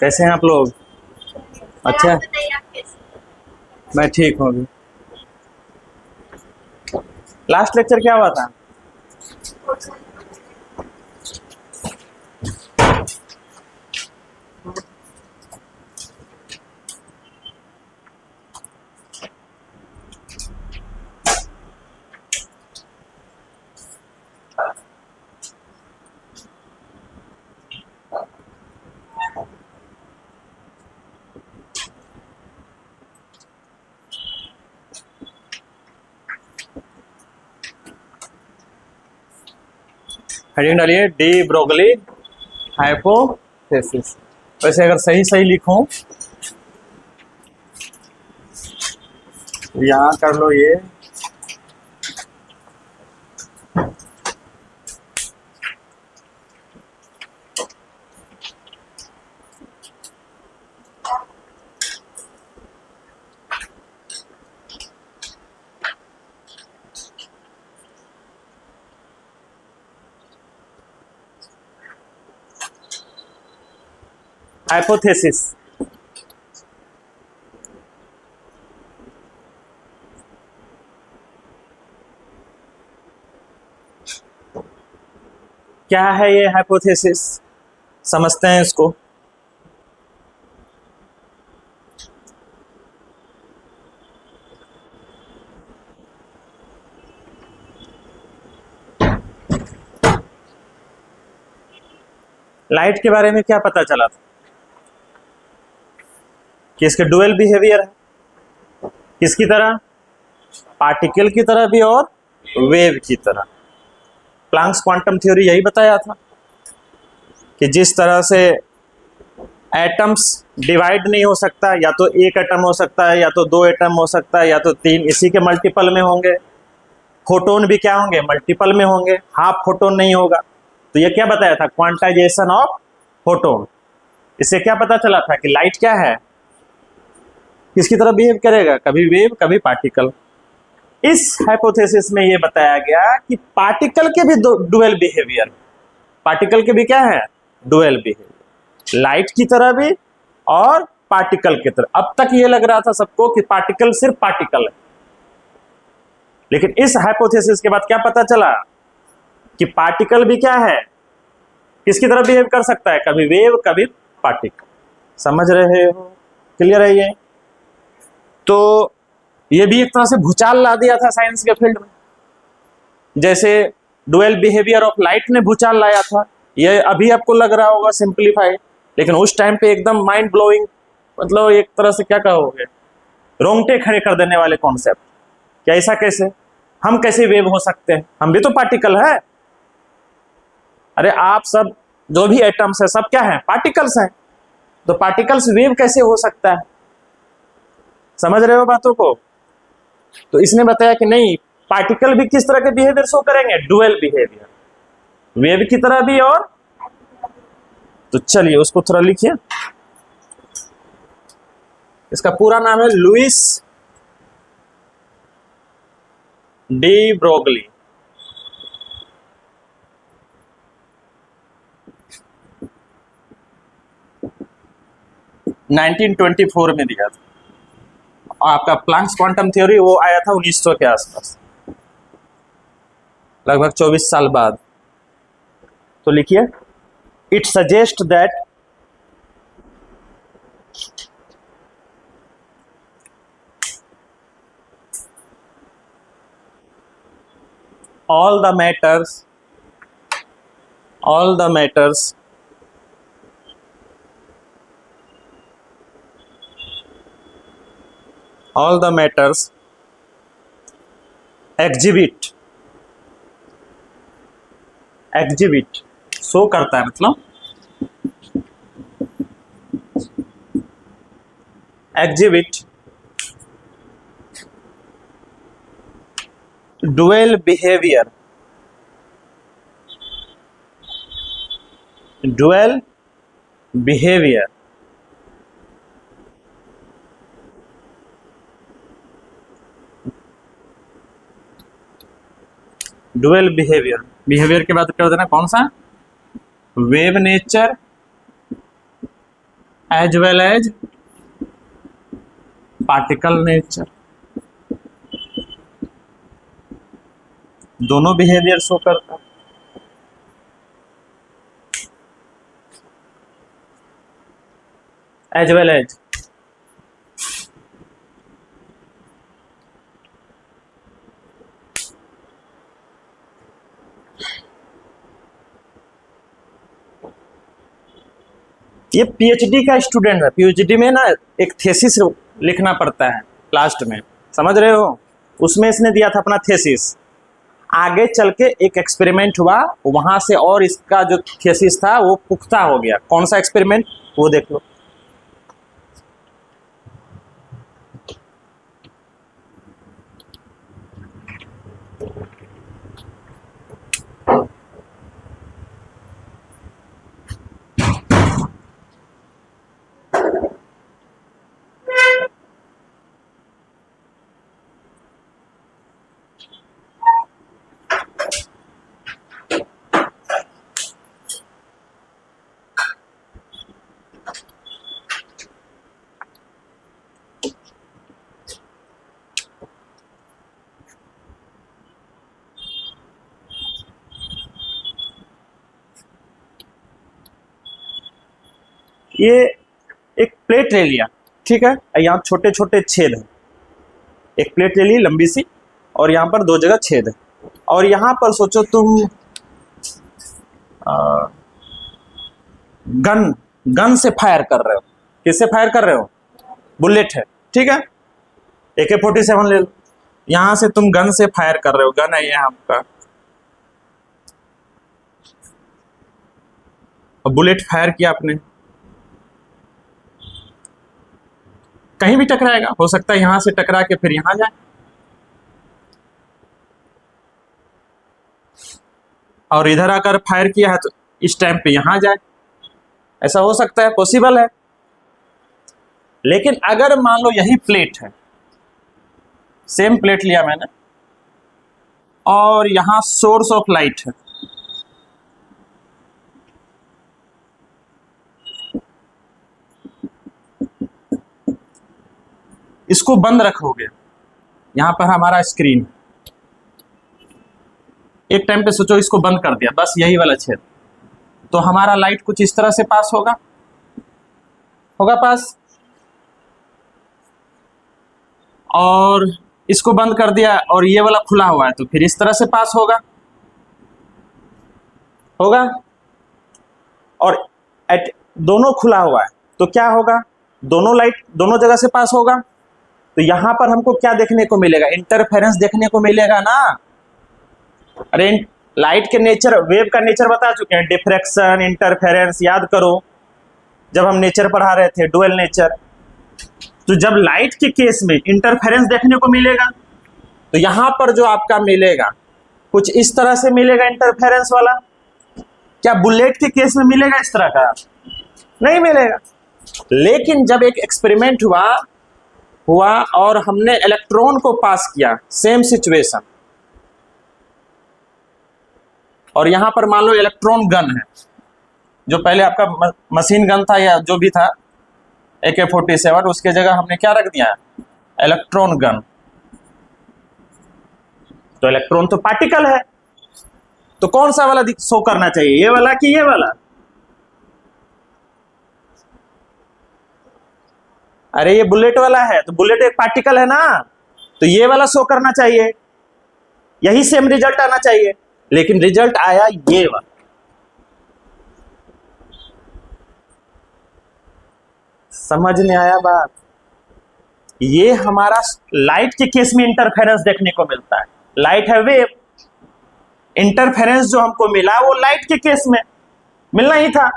कैसे हैं आप लोग? अच्छा। मैं ठीक हूँ अभी। लास्ट लेक्चर क्या हुआ था? हेडिंग डालिए, डी ब्रोगली हाइपोथेसिस। वैसे अगर सही सही लिखूं तो यहाँ कर लो ये। हाइपोथेसिस क्या है? ये हाइपोथेसिस समझते हैं इसको। लाइट के बारे में क्या पता चला था? कि इसके डुअल बिहेवियर है। किसकी तरह? पार्टिकल की तरह भी और वेव की तरह। प्लैंक्स क्वांटम थ्योरी यही बताया था कि जिस तरह से एटम्स डिवाइड नहीं हो सकता, या तो एक एटम हो सकता है, या तो दो एटम हो सकता है, या तो तीन, इसी के मल्टीपल में होंगे। फोटोन भी क्या होंगे? मल्टीपल में होंगे, हाफ फोटोन नहीं होगा। तो ये क्या बताया था? Quantization of photon. इससे क्या पता चला था कि लाइट क्या है, किसकी तरह बिहेव करेगा? कभी वेव कभी पार्टिकल। इस हाइपोथेसिस में ये बताया गया कि पार्टिकल के भी डुअल बिहेवियर। पार्टिकल के भी क्या है? डुअल बिहेवियर, लाइट की तरह भी और पार्टिकल की तरह। अब तक ये लग रहा था सबको कि पार्टिकल सिर्फ पार्टिकल है, लेकिन इस हाइपोथेसिस के बाद क्या पता चला कि पार्टिकल भी क्या है, किसकी तरह बिहेव कर सकता है? कभी वेव कभी पार्टिकल। समझ रहे हो? क्लियर है ये? तो ये भी एक तरह से भूचाल ला दिया था साइंस के फील्ड में, जैसे डुअल बिहेवियर ऑफ लाइट ने भूचाल लाया था। ये अभी आपको लग रहा होगा सिंप्लीफाई, लेकिन उस टाइम पे एकदम माइंड ब्लोइंग, मतलब एक तरह से क्या कहोगे, रोंगटे खड़े कर देने वाले कॉन्सेप्ट। क्या ऐसा कैसे? हम कैसे वेव हो सकते हैं? हम भी तो पार्टिकल है। अरे आप सब जो भी एटम्स है सब क्या है? पार्टिकल्स हैं। तो पार्टिकल्स वेव कैसे हो सकता है? समझ रहे हो बातों को? तो इसने बताया कि नहीं, पार्टिकल भी किस तरह के बिहेवियर शो करेंगे? डुअल बिहेवियर, वेव की तरह भी और। तो चलिए उसको थोड़ा लिखिए। इसका पूरा नाम है लुइस डी ब्रोगली। नाइनटीन 1924 में दिया था। आपका प्लैंक्स क्वांटम थ्योरी वो आया था 1900 के आसपास, लगभग 24 साल बाद। तो लिखिए, it suggest that all the matters all the matters all the matters exhibit show करता है, मतलब exhibit dual behavior dual behavior dual behaviour. Behaviour के बाद कर देना कौन सा? Wave nature as well as particle nature, दोनों बिहेवियर शो करता है। एज वेल एज ये पीएचडी का स्टूडेंट है, पीएचडी में ना एक थेसिस लिखना पड़ता है लास्ट में, समझ रहे हो, उसमें इसने दिया था अपना थेसिस। आगे चल के एक एक्सपेरिमेंट हुआ, वहां से और इसका जो थेसिस था वो पुख्ता हो गया। कौन सा एक्सपेरिमेंट वो देख लो। ये एक प्लेट ले लिया, ठीक है, यहाँ छोटे छोटे छेद हैं, एक प्लेट ले ली लंबी सी, और यहाँ पर 2 जगह छेद है, और यहाँ पर सोचो तुम गन से फायर कर रहे हो। किससे फायर कर रहे हो? बुलेट है, ठीक है, AK-47 ले लो। यहां से तुम गन से फायर कर रहे हो, गन है ये आपका, बुलेट फायर किया आपने, कहीं भी टकराएगा, हो सकता है यहां से टकरा के फिर यहां जाए, और इधर आकर फायर किया है तो इस टाइम पे यहां जाए, ऐसा हो सकता है, पॉसिबल है। लेकिन अगर मान लो यही प्लेट है, सेम प्लेट लिया मैंने, और यहां सोर्स ऑफ लाइट है, इसको बंद रखोगे, यहां पर हमारा स्क्रीन, एक टाइम पे सोचो इसको बंद कर दिया, बस यही वाला छेद, तो हमारा लाइट कुछ इस तरह से पास होगा पास, और इसको बंद कर दिया और ये वाला खुला हुआ है तो फिर इस तरह से पास होगा, और दोनों खुला हुआ है तो क्या होगा, दोनों लाइट दोनों जगह से पास होगा, तो यहां पर हमको क्या देखने को मिलेगा? इंटरफेरेंस देखने को मिलेगा ना। अरे लाइट के नेचर, वेव का नेचर बता चुके हैं, डिफ्रैक्शन, इंटरफेरेंस, याद करो जब हम नेचर पढ़ा रहे थे, डुअल नेचर। तो जब लाइट के केस में इंटरफेरेंस देखने को मिलेगा तो यहां पर जो आपका मिलेगा कुछ इस तरह से मिलेगा इंटरफेरेंस वाला। क्या बुलेट के केस में मिलेगा इस तरह का? नहीं मिलेगा। लेकिन जब एक एक्सपेरिमेंट हुआ और हमने इलेक्ट्रॉन को पास किया, सेम सिचुएशन, और यहां पर मान लो इलेक्ट्रॉन गन है, जो पहले आपका मशीन गन था या जो भी था AK-47, उसके जगह हमने क्या रख दिया? Electron gun. तो इलेक्ट्रॉन तो पार्टिकल है, तो कौन सा वाला शो करना चाहिए, ये वाला कि ये वाला? अरे ये बुलेट वाला है, तो बुलेट एक पार्टिकल है ना, तो ये वाला शो करना चाहिए, यही सेम रिजल्ट आना चाहिए, लेकिन रिजल्ट आया ये वाला। समझ में आया बात? ये हमारा लाइट के केस में इंटरफेरेंस देखने को मिलता है, लाइट है वेव, इंटरफेरेंस जो हमको मिला वो लाइट के केस में मिलना ही था।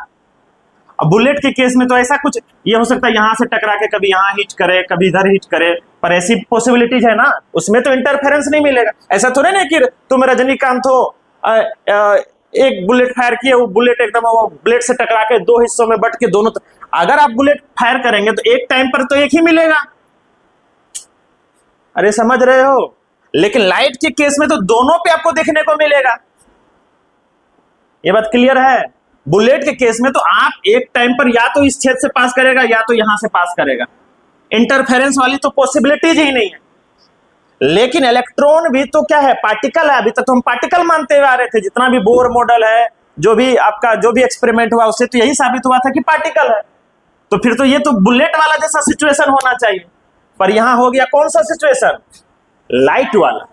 अब बुलेट के केस में तो ऐसा कुछ, ये हो सकता है यहां से टकरा के कभी यहां हिट करे, कभी इधर हिट करे, पर ऐसी पॉसिबिलिटीज है ना, उसमें तो इंटरफेरेंस नहीं मिलेगा। ऐसा तो नहीं कि तुम रजनीकांत हो, एक बुलेट फायर किए, वो बुलेट एकदम वो बुलेट से टकरा के 2 हिस्सों में बट के दोनों, अगर आप बुलेट फायर करेंगे तो एक टाइम पर तो एक ही मिलेगा। अरे समझ रहे हो? लेकिन लाइट के केस में तो दोनों पे आपको देखने को मिलेगा। ये बात क्लियर है? बुलेट के केस में तो आप एक टाइम पर या तो इस छेद से पास करेगा या तो यहां से पास करेगा, इंटरफेरेंस वाली तो पॉसिबिलिटीज ही नहीं है। लेकिन इलेक्ट्रॉन भी तो क्या है, पार्टिकल है। अभी तक तो हम पार्टिकल मानते हुए आ रहे थे, जितना भी बोर मॉडल है, जो भी आपका जो भी एक्सपेरिमेंट हुआ उससे तो यही साबित हुआ था कि पार्टिकल है। तो फिर तो ये तो बुलेट वाला जैसा सिचुएशन होना चाहिए, पर यहां हो गया कौन सा सिचुएशन, लाइट वाला।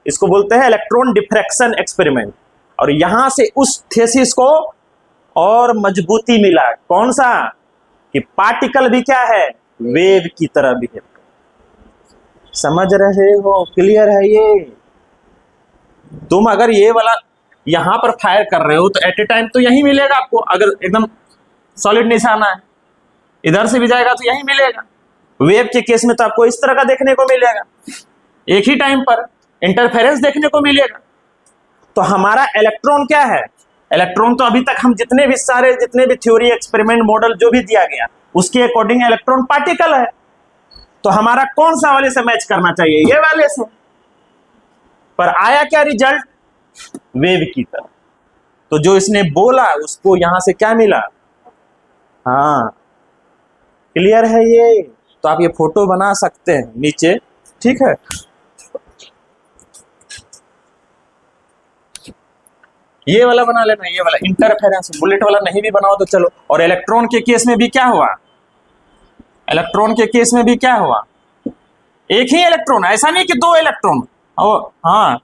इसको बोलते हैं इलेक्ट्रॉन डिफ्रैक्शन एक्सपेरिमेंट। और यहां से उस थीसिस को और मजबूती मिला, कौन सा, कि पार्टिकल भी क्या है, वेव की तरह बिहेव। समझ रहे हो, क्लियर है ये। तुम अगर ये वाला यहां पर फायर कर रहे हो तो एट ए टाइम तो यही मिलेगा आपको, अगर एकदम सॉलिड निशाना है, इधर से भी जाएगा तो यही मिलेगा। वेव के केस में तो आपको इस तरह का देखने को मिलेगा, एक ही टाइम पर इंटरफेरेंस देखने को मिलेगा। तो हमारा इलेक्ट्रॉन क्या है, इलेक्ट्रॉन तो अभी तक हम जितने भी थ्योरी एक्सपेरिमेंट मॉडल जो भी दिया गया उसके अकॉर्डिंग इलेक्ट्रॉन पार्टिकल है। तो हमारा कौन सा वाले से मैच करना चाहिए, ये वाले से। पर आया क्या रिजल्ट, वेव की तरह। तो जो इसने बोला उसको यहां से क्या मिला, हाँ क्लियर है ये। तो आप ये फोटो बना सकते हैं नीचे, ठीक है। ये वाला बना लेना, ये वाला इंटरफेरेंस, बुलेट वाला नहीं भी बनाओ तो चलो। और इलेक्ट्रॉन के केस में भी क्या हुआ, इलेक्ट्रॉन के केस में भी क्या हुआ, एक ही इलेक्ट्रॉन, ऐसा नहीं कि दो इलेक्ट्रॉन। हाँ,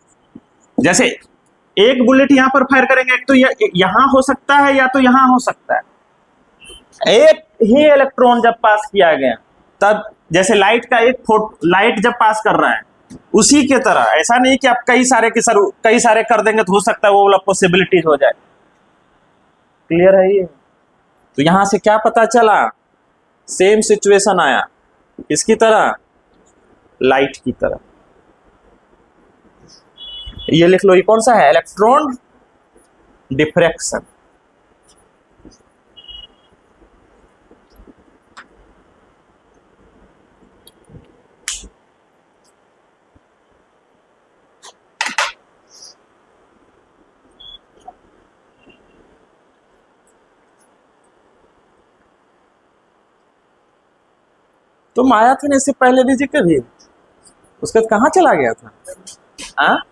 जैसे एक बुलेट यहां पर फायर करेंगे, एक तो यहां हो सकता है या तो यहां हो सकता है। एक ही इलेक्ट्रॉन जब पास किया गया तब, जैसे लाइट का लाइट जब पास कर रहा है उसी के तरह, ऐसा नहीं कि आप कई सारे कर देंगे तो हो सकता है वो वाला पॉसिबिलिटीज हो जाए। क्लियर है ये। तो यहां से क्या पता चला, सेम सिचुएशन आया, इसकी तरह, लाइट की तरह। ये लिख लो, ये कौन सा है, इलेक्ट्रॉन डिफ्रैक्शन। तुम आया था ना इससे पहले भी जी कभी, उसके बाद कहाँ चला गया था, हाँ?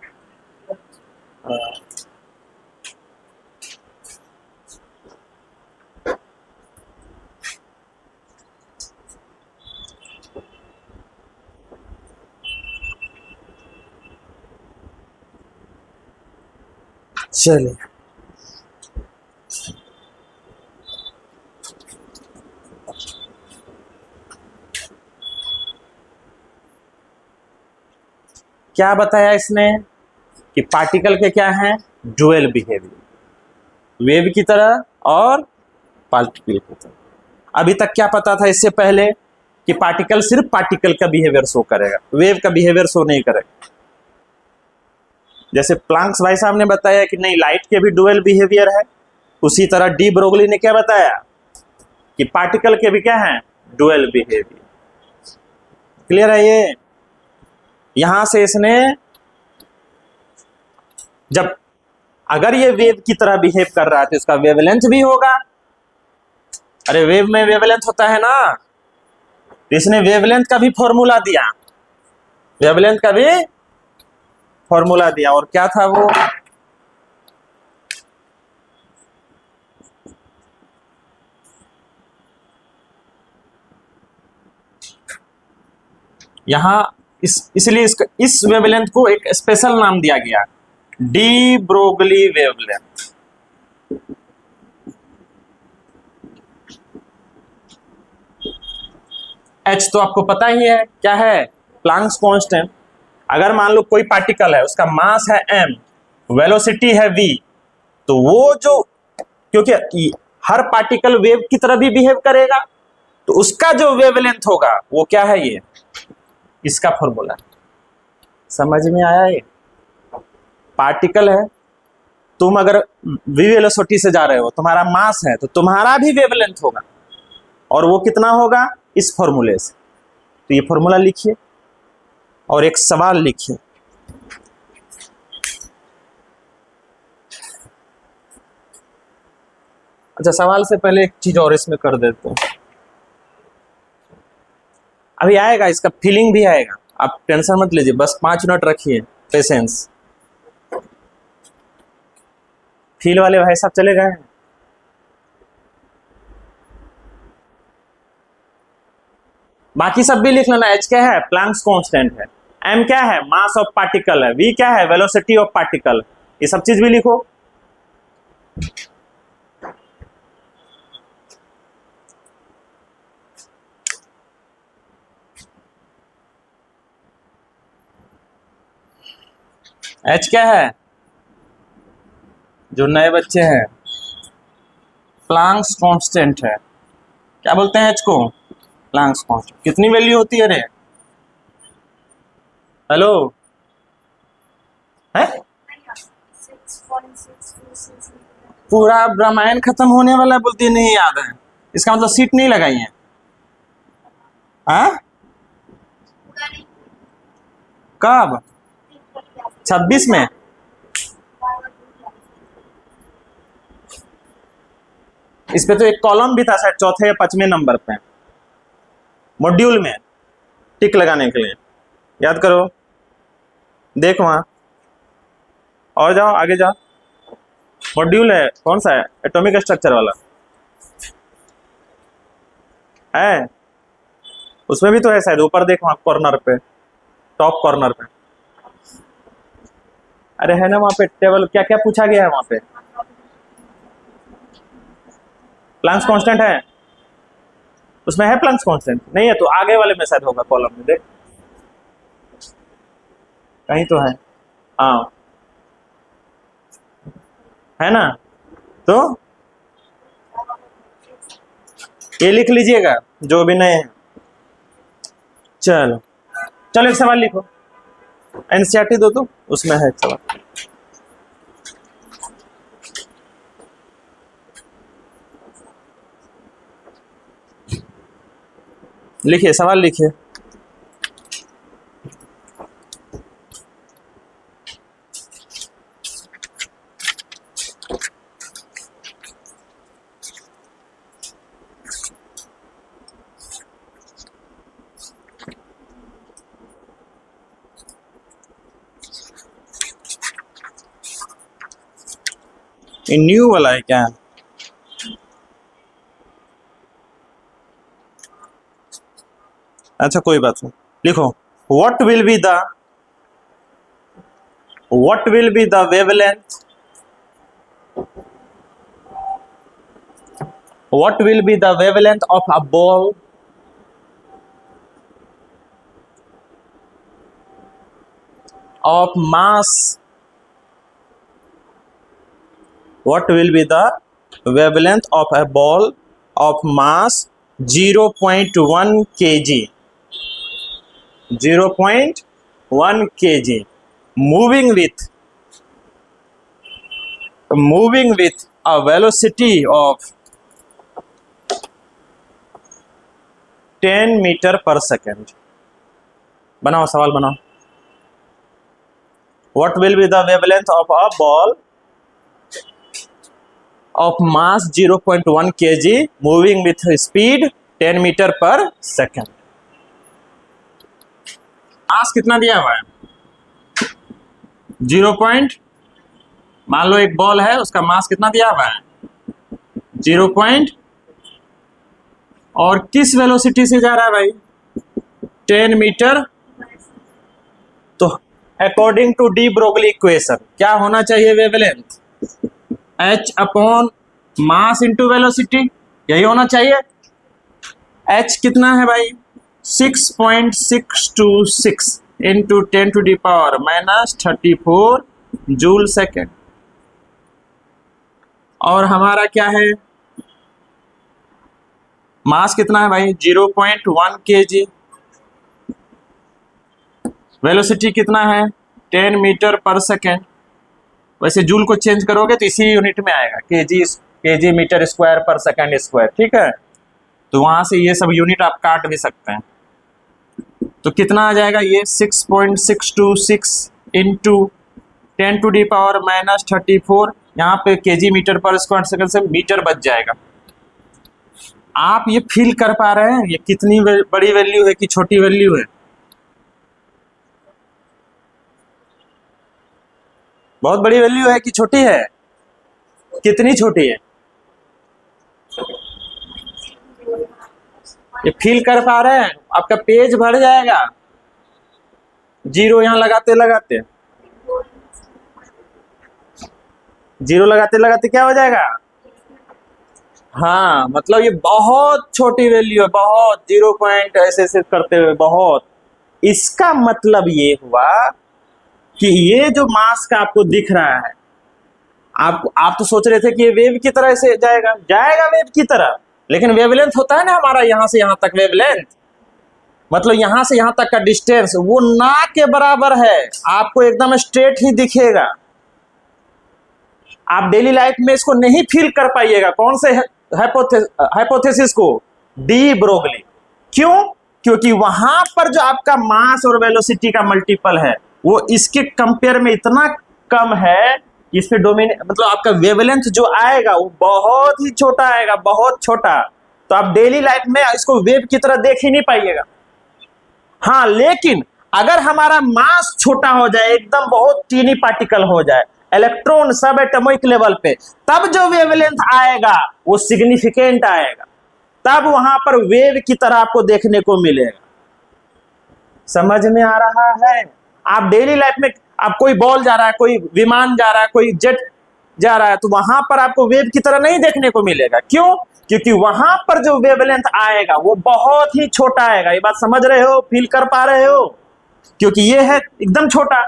चलिए, क्या बताया इसने कि पार्टिकल के क्या हैं, ड्यूअल बिहेवियर, वेव की तरह और पार्टिकल की तरह। अभी तक क्या पता था इससे पहले कि पार्टिकल सिर्फ पार्टिकल का बिहेवियर शो करेगा, वेव का बिहेवियर शो नहीं करेगा। जैसे प्लांक्स भाई साहब ने बताया कि नहीं, लाइट के भी ड्यूअल बिहेवियर है, उसी तरह डी ब्रोगली ने क्या बताया कि पार्टिकल के भी क्या है, ड्यूअल बिहेवियर। क्लियर है ये। यहां से इसने, जब अगर ये वेव की तरह बिहेव कर रहा है तो इसका वेवलेंथ भी होगा। अरे वेव में वेवलेंथ होता है ना, तो इसने वेवलेंथ का भी फॉर्मूला दिया, वेवलेंथ का भी फॉर्मूला दिया। और क्या था वो, यहां इसलिए इस वेवलेंथ को एक स्पेशल नाम दिया गया, डी ब्रोगली वेवलेंथ। एच तो आपको पता ही है क्या है, प्लांक्स कांस्टेंट। अगर मान लो कोई पार्टिकल है, उसका मास है m, वेलोसिटी है v, तो वो जो, क्योंकि हर पार्टिकल वेव की तरह भी बिहेव करेगा, तो उसका जो वेवलेंथ होगा वो क्या है, ये इसका फॉर्मूला। समझ में आया ये। पार्टिकल है, तुम अगर v वेलोसिटी से जा रहे हो, तुम्हारा मास है, तो तुम्हारा भी वेवलेंथ होगा, और वो कितना होगा, इस फॉर्मूले से। तो ये फॉर्मूला लिखिए और एक सवाल लिखिए। अच्छा, सवाल से पहले एक चीज और इसमें कर देते हैं, अभी आएगा, इसका फीलिंग भी आएगा, आप टेंशन मत लीजिए, बस 5 मिनट रखिए पेशेंस। फील वाले भाई साहब चले गए हैं। बाकी सब भी लिख लेना। एच क्या है? प्लैंक्स कांस्टेंट है। एम क्या है? मास ऑफ पार्टिकल है। वी क्या है? Velocity of particle. ये सब चीज भी लिखो। एच क्या है? जो नए बच्चे हैं, प्लैंक्स कांस्टेंट है। क्या बोलते हैं एच को? Planck's constant. कितनी वैल्यू होती है रे? हेलो है? पूरा रामायण खत्म होने वाला है, बोलती है नहीं याद है। इसका मतलब सीट नहीं लगाई है? हाँ? कब? 26 में? इस पे तो एक कॉलम भी था शायद, चौथे या 5वें नंबर पे मॉड्यूल में टिक लगाने के लिए। याद करो, देख वहां, और जाओ आगे जाओ। मॉड्यूल है, कौन सा है? एटॉमिक स्ट्रक्चर वाला है। उसमें भी तो है शायद, ऊपर देख वहां कॉर्नर पे, टॉप कॉर्नर पे। अरे है ना वहां पे टेबल, क्या क्या पूछा गया है वहां पे? प्लैंक्स कांस्टेंट है उसमें? है प्लैंक्स कांस्टेंट? नहीं है तो आगे वाले में शायद होगा, कॉलम में देख, कहीं तो है। हाँ है ना, तो ये लिख लीजिएगा जो भी नए हैं। चलो चलो, एक सवाल लिखो। एनसीईआरटी दो तो उसमें है एक सवाल। लिखिए, सवाल लिखिए। ये न्यू वाला है क्या? अच्छा कोई बात नहीं, लिखो। What will be the wavelength, what will be the wavelength of a ball of mass, what will be the wavelength of a ball of mass 0.1 kg, 0.1 kg, moving with a velocity of 10 metre पर second. बनाओ सवाल बनाओ। What will be the wavelength of a ball of mass 0.1 kg moving with speed 10 metre पर second? मास कितना दिया हुआ है? 0. मान लो एक बॉल है, उसका मास कितना दिया हुआ है? 0. और किस वेलोसिटी से जा रहा है भाई? 10 मीटर। तो according to de Broglie equation क्या होना चाहिए? Wavelength h upon mass into velocity, यही होना चाहिए। h कितना है भाई? 6.626 into 10 to the power -34 joule second. और हमारा क्या है? मास कितना है भाई? 0.1 kg। वेलोसिटी कितना है? 10 मीटर पर सेकेंड। वैसे जूल को चेंज करोगे तो इसी यूनिट में आएगा, केजी मीटर स्क्वायर पर सेकेंड स्क्वायर, ठीक है। तो वहां से ये सब यूनिट आप काट भी सकते हैं। तो कितना आ जाएगा ये? 6.626 इंटू 10 टू दी पावर -34, यहाँ पे केजी मीटर पर स्क्वायर सेकंड से मीटर बच जाएगा। आप ये फील कर पा रहे हैं ये कितनी बड़ी वैल्यू है कि छोटी वैल्यू है? बहुत बड़ी वैल्यू है कि छोटी है? कितनी छोटी है? ये फील कर पा रहे हैं? आपका पेज भर जाएगा जीरो यहां लगाते लगाते, जीरो लगाते लगाते क्या हो जाएगा? हाँ, मतलब ये बहुत छोटी वैल्यू है, बहुत 0 पॉइंट ऐसे ऐसे करते हुए बहुत। इसका मतलब ये हुआ कि ये जो मास का आपको दिख रहा है, आप तो सोच रहे थे कि ये वेव की तरह से जाएगा, जाएगा वेव की तरह, लेकिन वेवलेंथ होता है ना हमारा यहां से यहां तक वेवलेंथ, मतलब यहां से यहां तक का डिस्टेंस वो ना के बराबर है, आपको एकदम स्ट्रेट ही दिखेगा। आप डेली लाइफ में इसको नहीं फील कर पाइएगा। कौन से हाइपोथेसिस को? De Broglie. क्यों? क्योंकि वहां पर जो आपका मास और वेलोसिटी का मल्टीपल है वो इसके कंपेयर में इतना कम है, इसके डोमेन मतलब आपका वेवलेंथ जो आएगा वो बहुत ही छोटा आएगा, बहुत छोटा। तो आप डेली लाइफ में इसको वेव की तरह देख ही नहीं पाइएगा। हाँ, लेकिन अगर हमारा मास छोटा हो जाए, एकदम बहुत टीनी पार्टिकल हो जाए, इलेक्ट्रॉन सब एटॉमिक लेवल पे, तब जो वेवलेंथ आएगा वो सिग्निफिकेंट आएगा, तब वहां पर वेव की तरह आपको देखने को मिलेगा। समझ में आ रहा है? आप डेली लाइफ में आप कोई बॉल जा रहा है, कोई विमान जा रहा है, कोई जेट जा रहा है, तो वहां पर आपको वेव की तरह नहीं देखने को मिलेगा। क्यों? क्योंकि वहां पर जो वेवलेंथ आएगा वो बहुत ही छोटा आएगा। ये बात समझ रहे हो? फील कर पा रहे हो? क्योंकि ये है एकदम छोटा।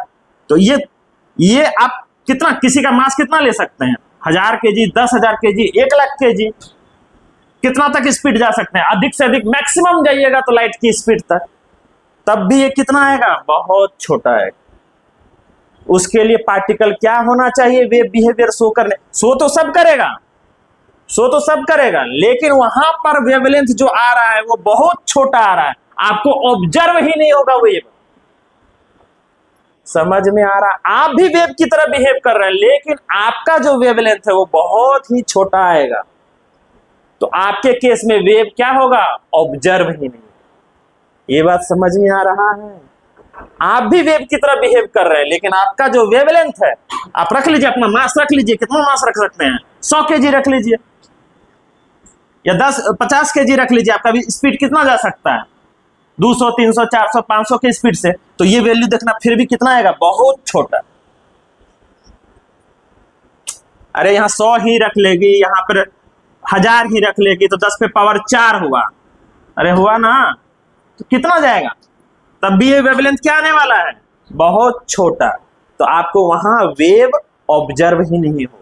तो ये आप कितना, किसी का मास कितना ले सकते हैं? 1000 kg, 10,000 kg, 1,00,000 kg, कितना तक स्पीड जा सकते हैं? अधिक से अधिक मैक्सिमम जाइएगा तो लाइट की स्पीड तक, तब भी ये कितना आएगा? बहुत छोटा है। उसके लिए पार्टिकल क्या होना चाहिए? वेव बिहेवियर शो करने, शो तो सब करेगा, शो तो सब करेगा, लेकिन वहां पर वेवलेंथ जो आ रहा है वो बहुत छोटा आ रहा है, आपको ऑब्जर्व ही नहीं होगा वेव। समझ में आ रहा? आप भी वेव की तरह बिहेव कर रहे हैं, लेकिन आपका जो वेवलेंथ है वो बहुत ही छोटा आएगा। तो आपके केस में वेव क्या होगा? ऑब्जर्व ही नहीं। ये बात समझ में आ रहा है? आप भी वेव की तरह बिहेव कर रहे हैं, लेकिन आपका जो वेवलेंथ है, आप रख लीजिए, अपना मास रख लीजिए, कितना मास रख सकते हैं? 100 kg रख लीजिए, या 50 kg रख लीजिए। आपका भी स्पीड कितना जा सकता है? 200, 300, 400, 500 के स्पीड से। तो ये वैल्यू देखना, फिर भी कितना आएगा? बहुत छोटा। अरे यहाँ 100 ही रख लेगी, यहाँ पर 1000 ही रख लेगी, तो 10 पे पावर 4 हुआ। अरे हुआ ना? तो कितना जाएगा? तब भी ये वेवलेंथ क्या आने वाला है? बहुत छोटा। तो आपको वहां वेव ऑब्जर्व ही नहीं हो।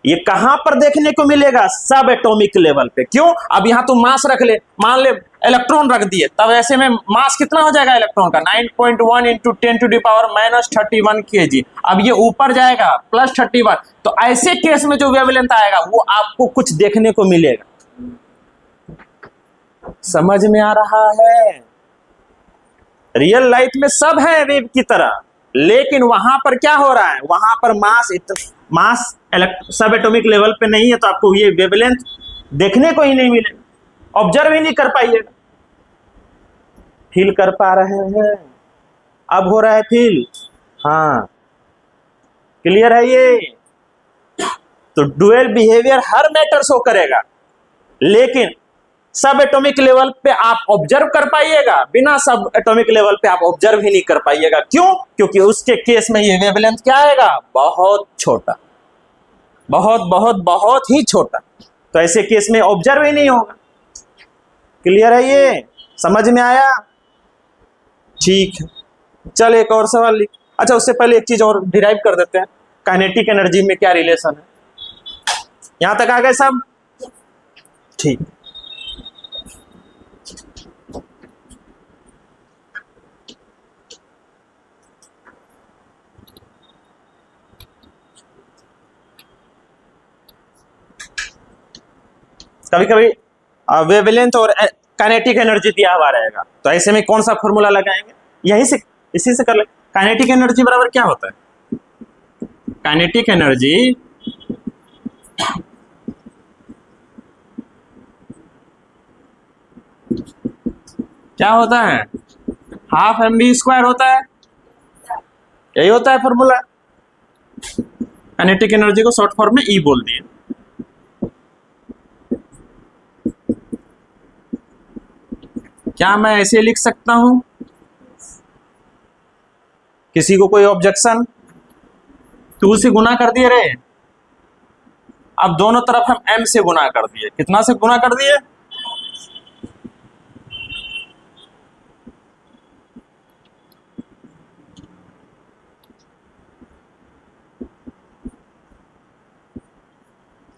ये कहां पर देखने को मिलेगा? सब एटॉमिक लेवल पे। क्यों? अब यहां तुम मास रख ले, मान ले इलेक्ट्रॉन रख दिए, तब ऐसे में मास कितना हो जाएगा इलेक्ट्रॉन का? 9.1 इंटू 10⁻⁻³ kg। अब ये ऊपर जाएगा +31। तो ऐसे केस में जो वेवलेंथ आएगा वो आपको कुछ देखने को मिलेगा। समझ में आ रहा है? रियल लाइफ में सब है वेव की तरह, लेकिन वहां पर क्या हो रहा है? वहां पर मास सब एटॉमिक लेवल पे नहीं है, तो आपको ये वेवलेंथ देखने को ही नहीं मिलेगा, ऑब्जर्व ही नहीं कर पाइएगा। फील कर पा रहे हैं? अब हो रहा है फील? हाँ, क्लियर है ये? तो डुअल बिहेवियर हर मैटर शो करेगा, लेकिन सब एटॉमिक लेवल पे आप ऑब्जर्व कर पाइएगा, बिना सब एटॉमिक लेवल पे आप ऑब्जर्व ही नहीं कर पाइएगा। क्यों? क्योंकि उसके केस में ये वेवलेंथ क्या आएगा? बहुत छोटा, बहुत बहुत बहुत ही छोटा। तो ऐसे केस में ऑब्जर्व ही नहीं होगा। क्लियर है ये? समझ में आया? ठीक है, चल एक और सवाल लिख। अच्छा, उससे पहले एक चीज और डिराइव कर देते हैं, काइनेटिक एनर्जी में क्या रिलेशन है। यहां तक आ गए सब? ठीक। कभी कभी वेवलेंथ और काइनेटिक एनर्जी दिया हुआ रहेगा, तो ऐसे में कौन सा फॉर्मूला लगाएंगे? यहीं से, इसी से कर ले। काइनेटिक एनर्जी बराबर क्या होता है? काइनेटिक एनर्जी क्या होता है, हाफ mv² होता है, यही होता है फॉर्मूला। काइनेटिक एनर्जी को शॉर्ट फॉर्म में ई बोल दिए। क्या मैं ऐसे लिख सकता हूं? किसी को कोई ऑब्जेक्शन? 2 से गुना कर दिए रे, अब दोनों तरफ हम m से गुना कर दिए। कितना से गुना कर दिए?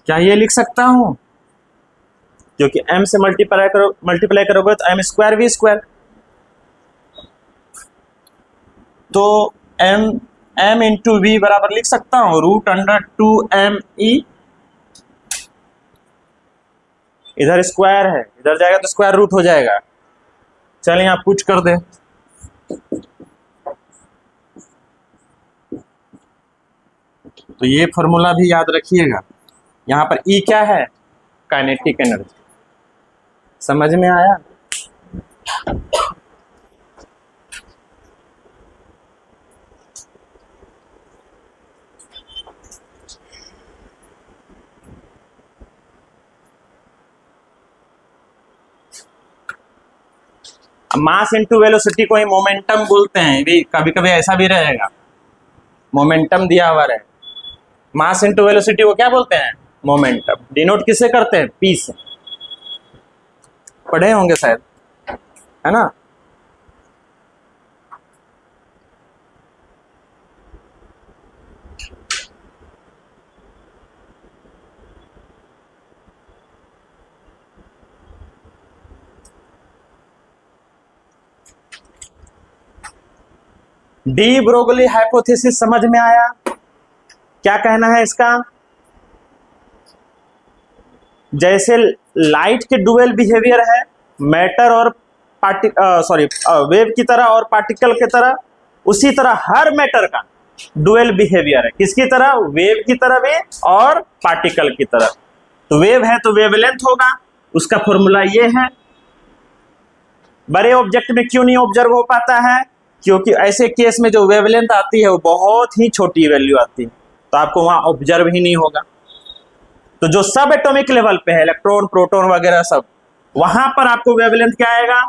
क्या ये लिख सकता हूं? क्योंकि m से मल्टीप्लाई करोगे तो m²v²। तो m इंटू v बराबर लिख सकता हूं √2m_e। इधर स्क्वायर है, इधर जाएगा तो स्क्वायर रूट हो जाएगा। चलिए आप कुछ कर दे। तो ये फॉर्मूला भी याद रखिएगा। यहां पर E क्या है? Kinetic energy. समझ में आया? मास इंटू वेलोसिटी को ही मोमेंटम बोलते हैं। भी कभी कभी ऐसा भी रहेगा, मोमेंटम दिया हुआ रहे, मास इंटू वेलोसिटी को क्या बोलते हैं? मोमेंटम। डिनोट किससे करते हैं? P से। पढ़े होंगे शायद, है ना? डी ब्रोगली हाइपोथेसिस समझ में आया? क्या कहना है इसका? जैसे लाइट के डुअल बिहेवियर है, मैटर और वेव की तरह और पार्टिकल की तरह, उसी तरह हर मैटर का डुअल बिहेवियर है। किसकी तरह? वेव की तरह भी और पार्टिकल की तरह। तो वेव है तो वेवलेंथ होगा, उसका फॉर्मूला ये है। बड़े ऑब्जेक्ट में क्यों नहीं ऑब्जर्व हो पाता है? क्योंकि ऐसे केस में जो वेवलेंथ आती है वो बहुत ही छोटी वैल्यू आती है, तो आपको वहां ऑब्जर्व ही नहीं होगा। तो जो सब एटॉमिक लेवल पे है, इलेक्ट्रॉन, प्रोटॉन वगैरह सब, वहां पर आपको वेवलेंथ क्या आएगा?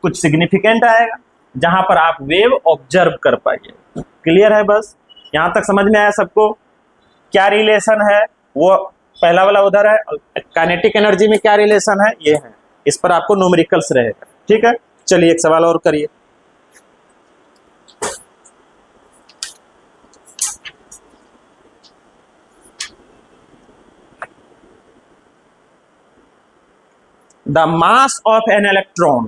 कुछ सिग्निफिकेंट आएगा, जहां पर आप वेव ऑब्जर्व कर पाइए। क्लियर है? बस यहां तक समझ में आया सबको? क्या रिलेशन है वो पहला वाला उधर है, काइनेटिक एनर्जी में क्या रिलेशन है ये है। इस पर आपको न्यूमेरिकल्स रहेगा। ठीक है, चलिए एक सवाल और करिए। The mass of an electron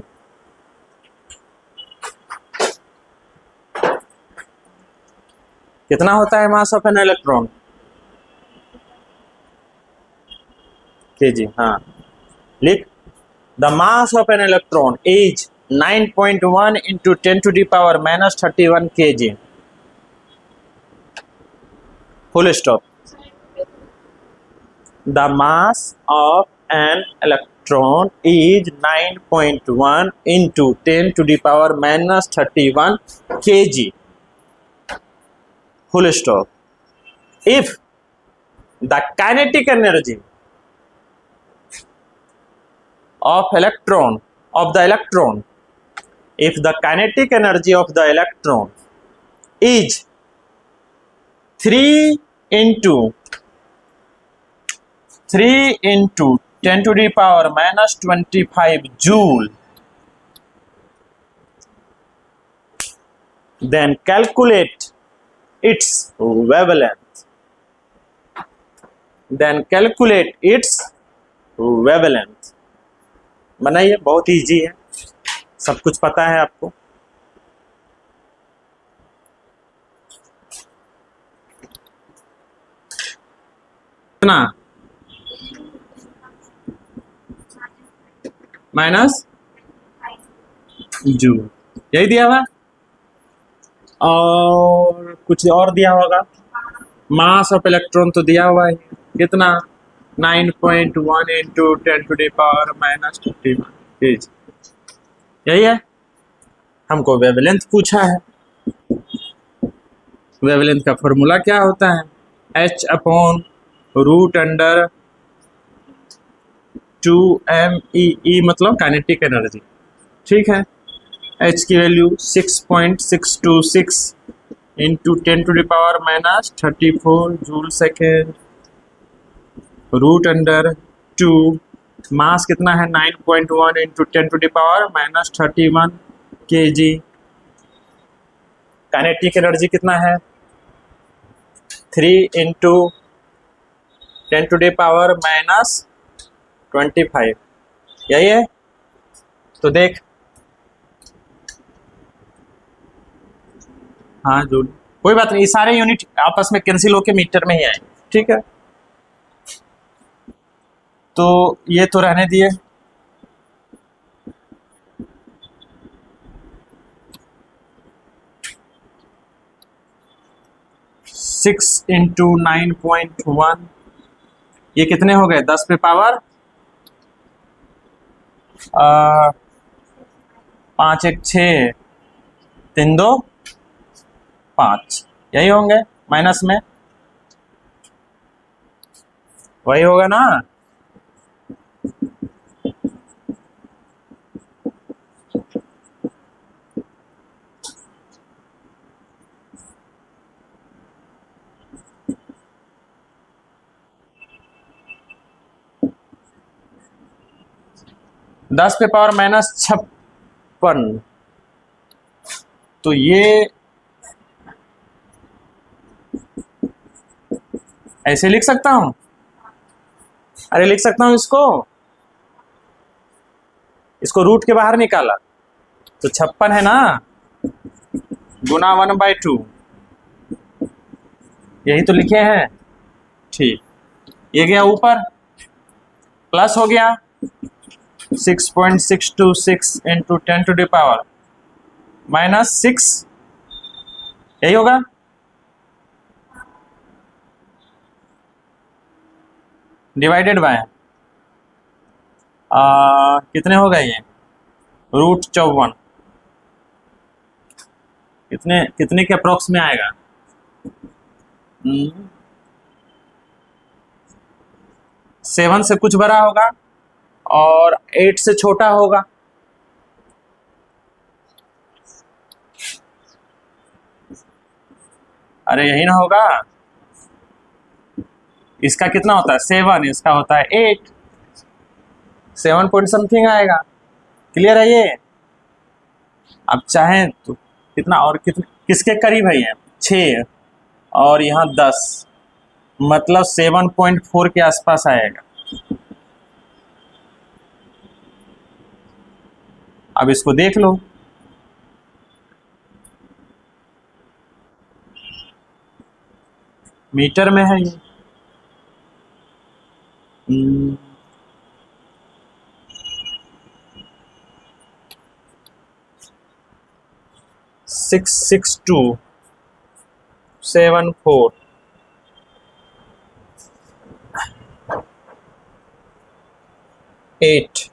कितना होता है? Mass of an electron kg। हाँ लिख, the mass of an electron is 9.1 into 10⁻³ kg। Full stop. The mass of an electron is 9.1 into 10⁻³ kg. Full stop. If the kinetic energy of the electron, if the kinetic energy of the electron is 3 into 10⁻25 joule, then calculate its wavelength. बनाइए, बहुत easy है, सब कुछ पता है आपको। कितना? Minus joule, यही दिया हुआ, और कुछ और दिया होगा। मास ऑफ इलेक्ट्रॉन तो दिया हुआ है कितना 9.1 इंटू 10⁻⁻31 kg, यही है। हमको वेवलेंथ पूछा है। वेवलेंथ का फॉर्मूला क्या होता है, h/√2m/E मतलब काइनेटिक एनर्जी, ठीक है। h की वैल्यू 6.626 इंटू 10⁻⁻34 जूल सेकेंड, √2 मास कितना है 9.1 इंटू 10⁻⁻31 kg। काइनेटिक एनर्जी कितना है 3 इंटू 10⁻⁻25, यही है। तो देख, हाँ जूल, कोई बात नहीं, ये सारे यूनिट आपस में कैंसिल होके मीटर में ही आए, ठीक है। तो ये तो रहने दिए। सिक्स इंटू 9.1 ये कितने हो गए 10 पे पावर 5 1 6 3 2 5, यही होंगे माइनस में, वही होगा ना। दस पे पावर -56, तो ये ऐसे लिख सकता हूं, अरे लिख सकता हूं इसको रूट के बाहर निकाला तो 56 है ना, गुना 1/2, यही तो लिखे हैं, ठीक। ये गया ऊपर, प्लस हो गया 6.626 इंटू 10⁻⁻6, यही होगा। डिवाइडेड बाय कितने हो गए ये √54, कितने के अप्रोक्स में आएगा 7 से कुछ बड़ा होगा और 8 से छोटा होगा, अरे यही ना होगा। इसका कितना होता है 7, इसका होता है 8, 7 पॉइंट समथिंग आएगा, क्लियर है ये। अब चाहें तो कितना और कितने किसके करीब है ये 6 और यहाँ 10, मतलब 7.4 के आसपास आएगा। अब इसको देख लो, मीटर में है ये, 66274, 8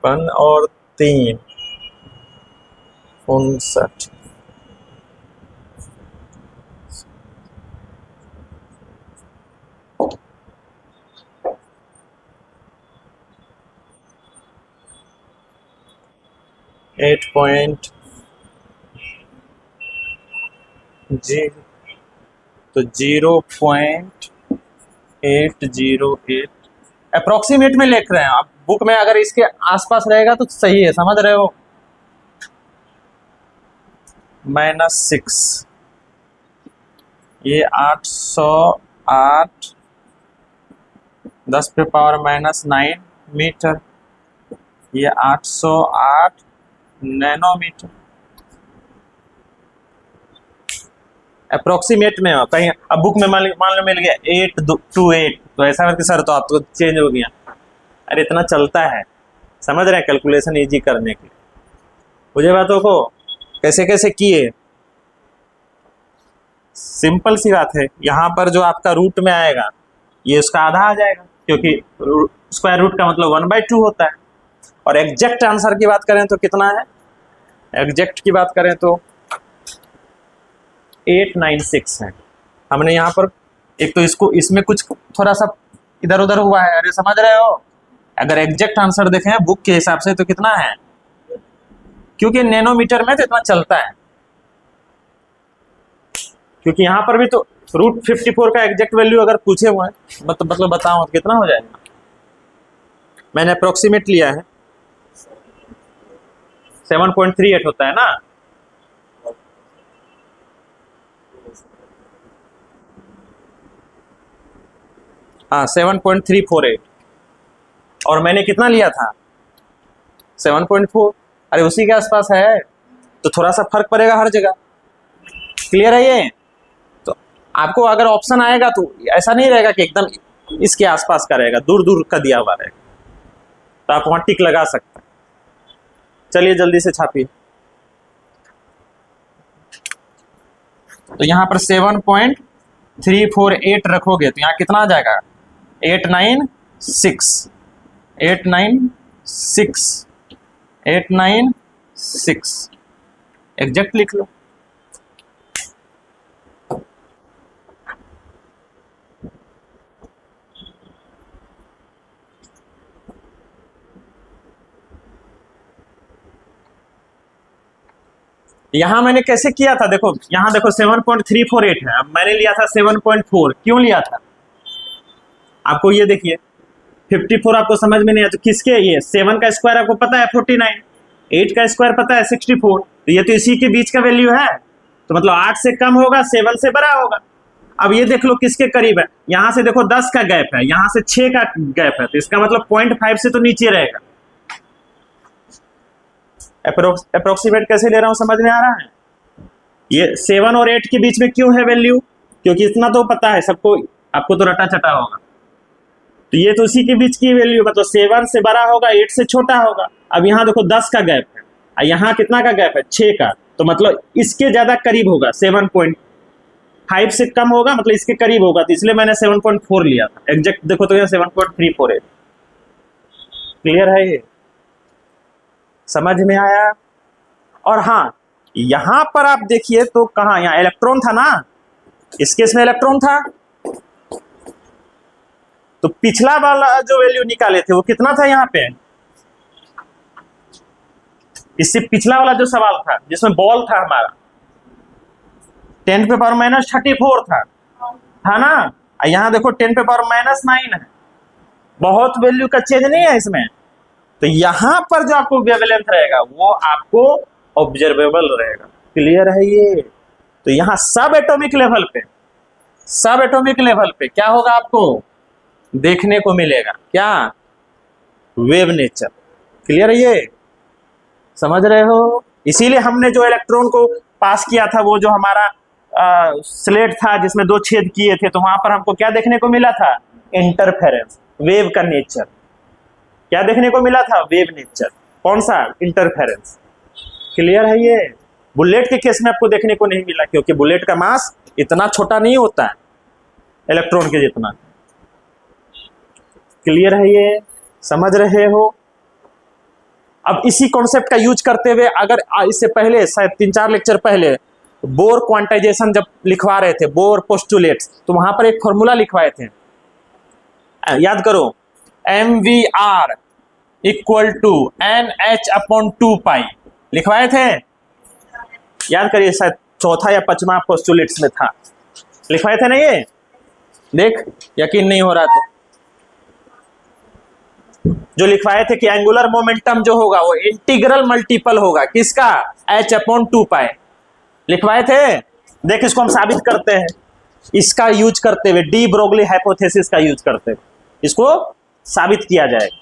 1 और 3 59, एट पॉइंट जी, तो 0.808 अप्रोक्सीमेट में लिख रहे हैं आप, बुक में अगर इसके आसपास रहेगा तो सही है, समझ रहे हो। -6, ये 808 10 पे पावर -9 मीटर, ये 808 नैनोमीटर, अप्रोक्सीमेट में हो कहीं। अब बुक में मान लो मिल गया 828, तो ऐसा करके सर तो आप तो चेंज हो गया, अरे इतना चलता है, समझ रहे हैं कैलकुलेशन इजी करने के लिए, मुझे बातों को। कैसे कैसे किए? सिंपल सी बात है, यहां पर जो आपका रूट में आएगा ये उसका आधा आ जाएगा, क्योंकि स्क्वायर रूट का मतलब 1/2 होता है। और एग्जैक्ट आंसर की बात करें तो कितना है? एग्जैक्ट की बात करें तो 896 है। हमने यहाँ पर एक तो इसको, इसमें कुछ थोड़ा सा इधर उधर हुआ है, अरे समझ रहे हो? अगर एग्जैक्ट आंसर देखें बुक के हिसाब से तो कितना है, क्योंकि नैनोमीटर में तो इतना चलता है, क्योंकि यहाँ पर भी तो √54 का एग्जैक्ट वैल्यू अगर पूछे हुए हैं मतलब बताओ तो कितना हो जाएगा? मैंने अप्रोक्सीमेट लिया है, 7.38 होता है ना। हाँ 7.348, और मैंने कितना लिया था? 7.4। अरे उसी के आसपास है, तो थोड़ा सा फर्क पड़ेगा हर जगह। क्लियर है ये? तो आपको अगर ऑप्शन आएगा तो ऐसा नहीं रहेगा कि एकदम इसके आसपास का रहेगा, दूर दूर का दिया हुआ रहेगा, तो आप वहां टिक लगा सकते हैं। चलिए जल्दी से छापिए। तो यहाँ पर 7.348 रखोगे तो यहाँ कितना आ जाएगा? 896 896 896 एग्जैक्ट लिख लो। यहां मैंने कैसे किया था देखो, यहां देखो 7.348 है, अब मैंने लिया था 7.4। क्यों लिया था? आपको ये देखिए 54 आपको समझ में नहीं आया तो किसके, ये 7 का स्क्वायर आपको पता है 49, 8 का स्क्वायर पता है 64, तो ये तो इसी के बीच का वैल्यू है, तो मतलब 8 से कम होगा, 7 से बड़ा होगा। अब ये देख लो किसके करीब है, यहां से देखो 10 का गैप है, यहां से 6 का गैप है, तो इसका मतलब 0.5 से तो नीचे रहेगा। अप्रोक्सीमेट कैसे ले रहा हूं समझ में आ रहा है? ये 7 और 8 के बीच में क्यों है वैल्यू? क्योंकि इतना तो पता है सबको, आपको तो रटा चटा होगा, तो ये तो उसी के बीच की वैल्यू, मतलब 7 से बड़ा होगा, 8 से छोटा होगा। अब यहाँ देखो 10 का गैप है, और यहाँ कितना का गैप है? 6 का, तो मतलब इसके ज्यादा करीब होगा, 7.5 से कम होगा, मतलब इसके करीब होगा, तो इसलिए मैंने 7.4 लिया था। एग्जैक्ट देखो तो यहाँ 7.348। क्लियर है ये? समझ में आया? और हाँ यहां पर आप देखिए तो कहाँ, यहाँ इलेक्ट्रॉन था ना, इस केस में इलेक्ट्रॉन था, तो पिछला वाला जो वैल्यू निकाले थे वो कितना था यहाँ पे? इससे पिछला वाला जो सवाल था जिसमें बॉल था हमारा 10⁻⁻34 था ना, यहाँ देखो 10⁻�9 है, बहुत वैल्यू का चेंज नहीं है इसमें। तो यहां पर जो आपको वेवलेंथ रहेगा वो आपको ऑब्जर्वेबल रहेगा। क्लियर है ये? तो यहां सब एटॉमिक लेवल पे क्या होगा? आपको देखने को मिलेगा क्या? Wave nature. क्लियर है ये? समझ रहे हो? इसीलिए हमने जो इलेक्ट्रॉन को पास किया था, वो जो हमारा स्लेट था जिसमें 2 छेद किए थे, तो वहां पर हमको क्या देखने को मिला था? इंटरफेरेंस, वेव का नेचर। क्या देखने को मिला था? Wave nature. कौन सा? इंटरफेरेंस। क्लियर है ये? बुलेट के केस में आपको देखने को नहीं मिला, क्योंकि बुलेट का मास इतना छोटा नहीं होता है इलेक्ट्रॉन के जितना। क्लियर है ये? समझ रहे हो? अब इसी कॉन्सेप्ट का यूज करते हुए, अगर इससे पहले शायद 3-4 लेक्चर पहले बोर क्वांटाइजेशन जब लिखवा रहे थे, बोर पोस्टुलेट्स, तो वहां पर एक फॉर्मूला लिखवाए थे, याद करो, MVR = NH/2π लिखवाए थे। याद करिए, शायद 4था या 5वां पोस्टुलेट्स में था, लिखवाए थे ना ये? देख, यकीन नहीं हो रहा तो जो लिखवाए थे कि एंगुलर मोमेंटम जो होगा वो इंटीग्रल मल्टीपल होगा किसका? H/2π लिखवाए थे। देख, इसको हम साबित करते हैं, इसका यूज करते हुए, डी ब्रोगली हाइपोथेसिस का यूज करते हुए इसको साबित किया जाएगा।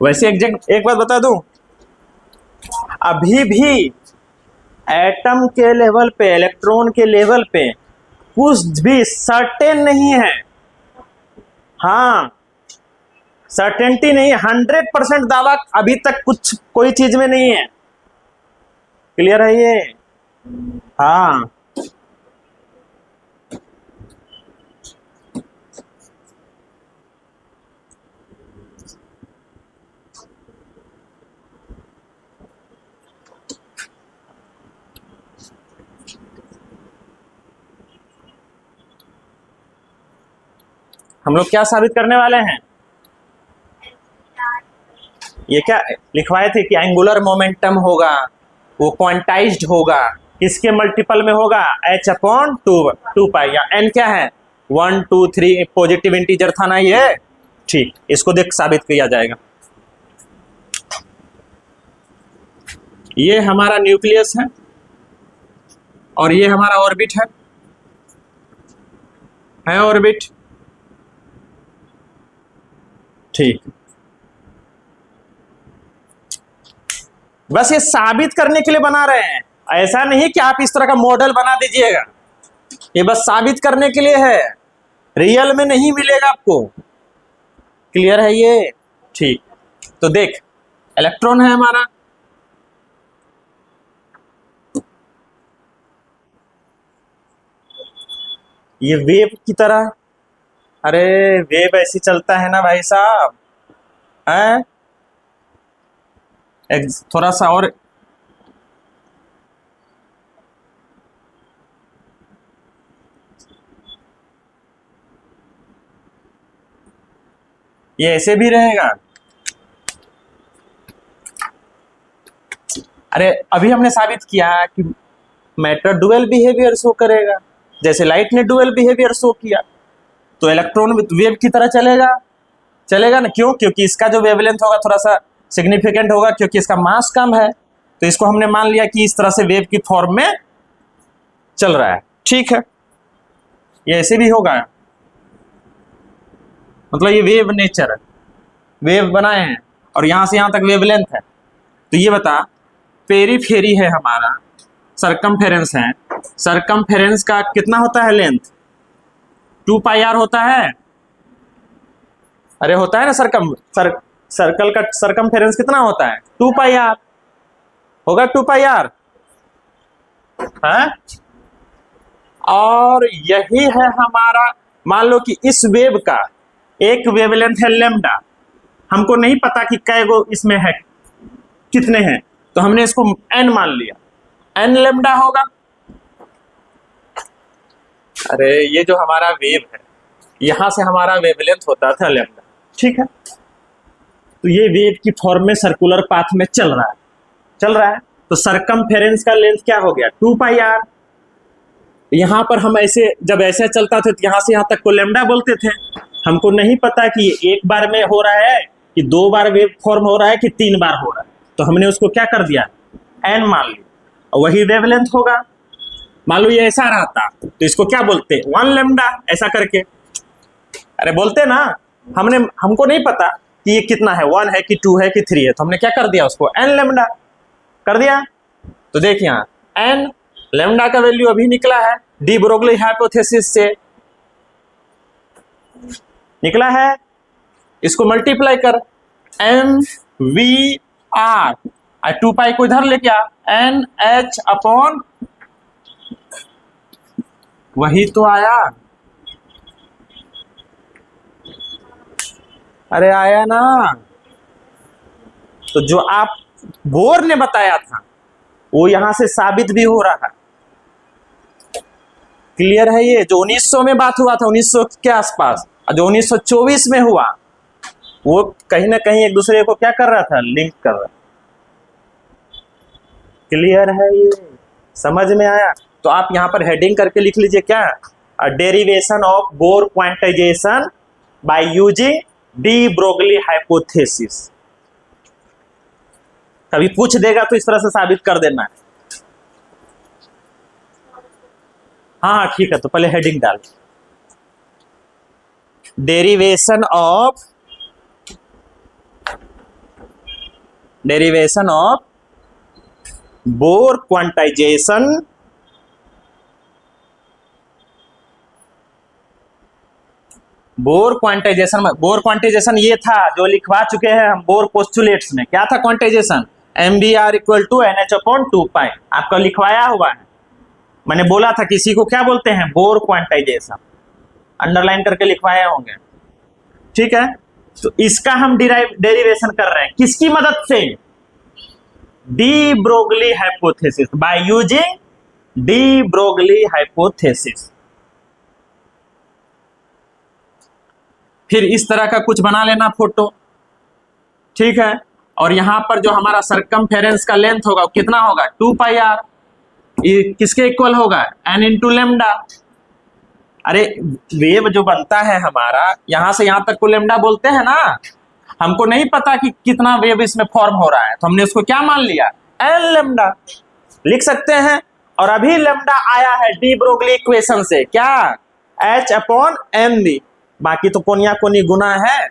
वैसे एग्जैक्ट एक बात बता दूं, अभी भी एटम के लेवल पे, इलेक्ट्रॉन के लेवल पे कुछ भी सर्टेन नहीं है। हाँ, सर्टेनिटी नहीं, 100% दावा अभी तक कुछ कोई चीज में नहीं है। क्लियर है ये? हाँ, हम लोग क्या साबित करने वाले हैं? ये क्या लिखवाए थे कि एंगुलर मोमेंटम होगा, वो क्वांटाइज्ड होगा, किसके मल्टीपल में होगा? h/2 पाई, या n क्या है? 1 2 3 पॉजिटिव इंटीजर था ना ये। ठीक, इसको देख साबित किया जाएगा। ये हमारा न्यूक्लियस है और ये हमारा ऑर्बिट है ऑर्बिट। ठीक, बस ये साबित करने के लिए बना रहे हैं, ऐसा नहीं कि आप इस तरह का मॉडल बना दीजिएगा। ये बस साबित करने के लिए है, रियल में नहीं मिलेगा आपको। क्लियर है ये? ठीक, तो देख, इलेक्ट्रॉन है हमारा, ये वेव की तरह। अरे वेव ऐसी चलता है ना भाई साहब, है? थोड़ा सा और, ये ऐसे भी रहेगा। अरे अभी हमने साबित किया कि मैटर डुअल बिहेवियर शो करेगा, जैसे लाइट ने डुअल बिहेवियर शो किया, तो इलेक्ट्रॉन वेव की तरह चलेगा ना। क्यों? क्योंकि इसका जो वेवलेंथ होगा थोड़ा सा सिग्निफिकेंट होगा, क्योंकि इसका मास कम है, तो इसको हमने मान लिया कि इस तरह से वेव की फॉर्म में चल रहा है। ठीक है, ये ऐसे भी होगा, मतलब ये वेव नेचर है, वेव बनाए हैं और यहां से यहां तक वेवलेंथ है। तो ये बता, पेरीफेरी है हमारा, सरकमफेरेंस है, सरकमफेरेंस का कितना होता है लेंथ? 2πr होता है। अरे होता है ना, सर्कल का सरकमफेरेंस कितना होता है? 2πr होगा, 2πr है। और यही है हमारा, मान लो कि इस वेव का एक वेवलेंथ है लेम्डा, हमको नहीं पता कि कै गो इसमें है, कितने हैं, तो हमने इसको n मान लिया, n लेम्डा होगा। अरे ये जो हमारा वेव है, यहां से हमारा वेवलेंथ होता था लेम्डा। ठीक है, तो ये वेव की फॉर्म में सर्कुलर पाथ में चल रहा है, तो सरकमफेरेंस का लेंथ क्या हो गया? 2πr। यहां पर हम ऐसे, जब ऐसे चलता था तो यहां से यहां तक को लेम्डा बोलते थे। हमको नहीं पता कि एक बार में हो रहा है कि 2 बार वेव फॉर्म हो रहा है कि 3 बार हो रहा है, तो हमने उसको क्या कर दिया? n मान लिया, और वही वेवलेंथ होगा। मान लो ये ऐसा रहता तो इसको क्या बोलते? 1 लेम्डा, ऐसा करके। अरे बोलते ना, हमको नहीं पता कि ये कितना है, 1 है कि 2 है कि 3 है, तो हमने क्या कर दिया? उसको n लेम्डा कर दिया। तो देख यहाँ n लेम्डा का वैल्यू अभी निकला है, डी ब्रोगली हाइपोथेसिस से निकला है। इसको मल्टीप्लाई कर, एम वी आर, 2π को इधर लेके आ, NH अपॉन, वही तो आया। अरे आया ना। तो जो आप बोर ने बताया था वो यहां से साबित भी हो रहा है। क्लियर है ये? जो 1900 में बात हुआ था, 1900 के आसपास, जो 1924 में हुआ, वो कहीं ना कहीं एक दूसरे को क्या कर रहा था? लिंक कर रहा। क्लियर है ये? समझ में आया? तो आप यहां पर हेडिंग करके लिख लीजिए क्या? Derivation of bore quantization by using de Broglie hypothesis. कभी पूछ देगा तो इस तरह से साबित कर देना है। हाँ ठीक है, तो पहले हेडिंग डाल, derivation of bore quantization bore quantization ये था जो लिखवा चुके हैं हम बोर पोस्टुलेट्स में। क्या था quantization? MBr equal to NH upon 2π। आपका लिखवाया हुआ है, मैंने बोला था किसी को क्या बोलते हैं, बोर क्वांटाइजेशन, अंडरलाइन करके लिखवाए होंगे। ठीक है, तो इसका हम डेरिवेशन कर रहे हैं किसकी मदद से? De Broglie hypothesis, by using de Broglie hypothesis. फिर इस तरह का कुछ बना लेना फोटो, ठीक है। और यहां पर जो हमारा सरकमफेरेंस का लेंथ होगा कितना होगा? 2πr। ये किसके इक्वल होगा? n into lambda. अरे वेव जो बनता है हमारा यहां से यहां तक को लेमडा बोलते हैं ना। हमको नहीं पता कि कितना वेव इसमें फॉर्म हो रहा है, तो हमने उसको क्या मान लिया? n लेमडा लिख सकते हैं। और अभी लेमडा आया है डी ब्रोगली इक्वेशन से, क्या? h upon mv। बाकी तो कोनिया कोनी गुना है,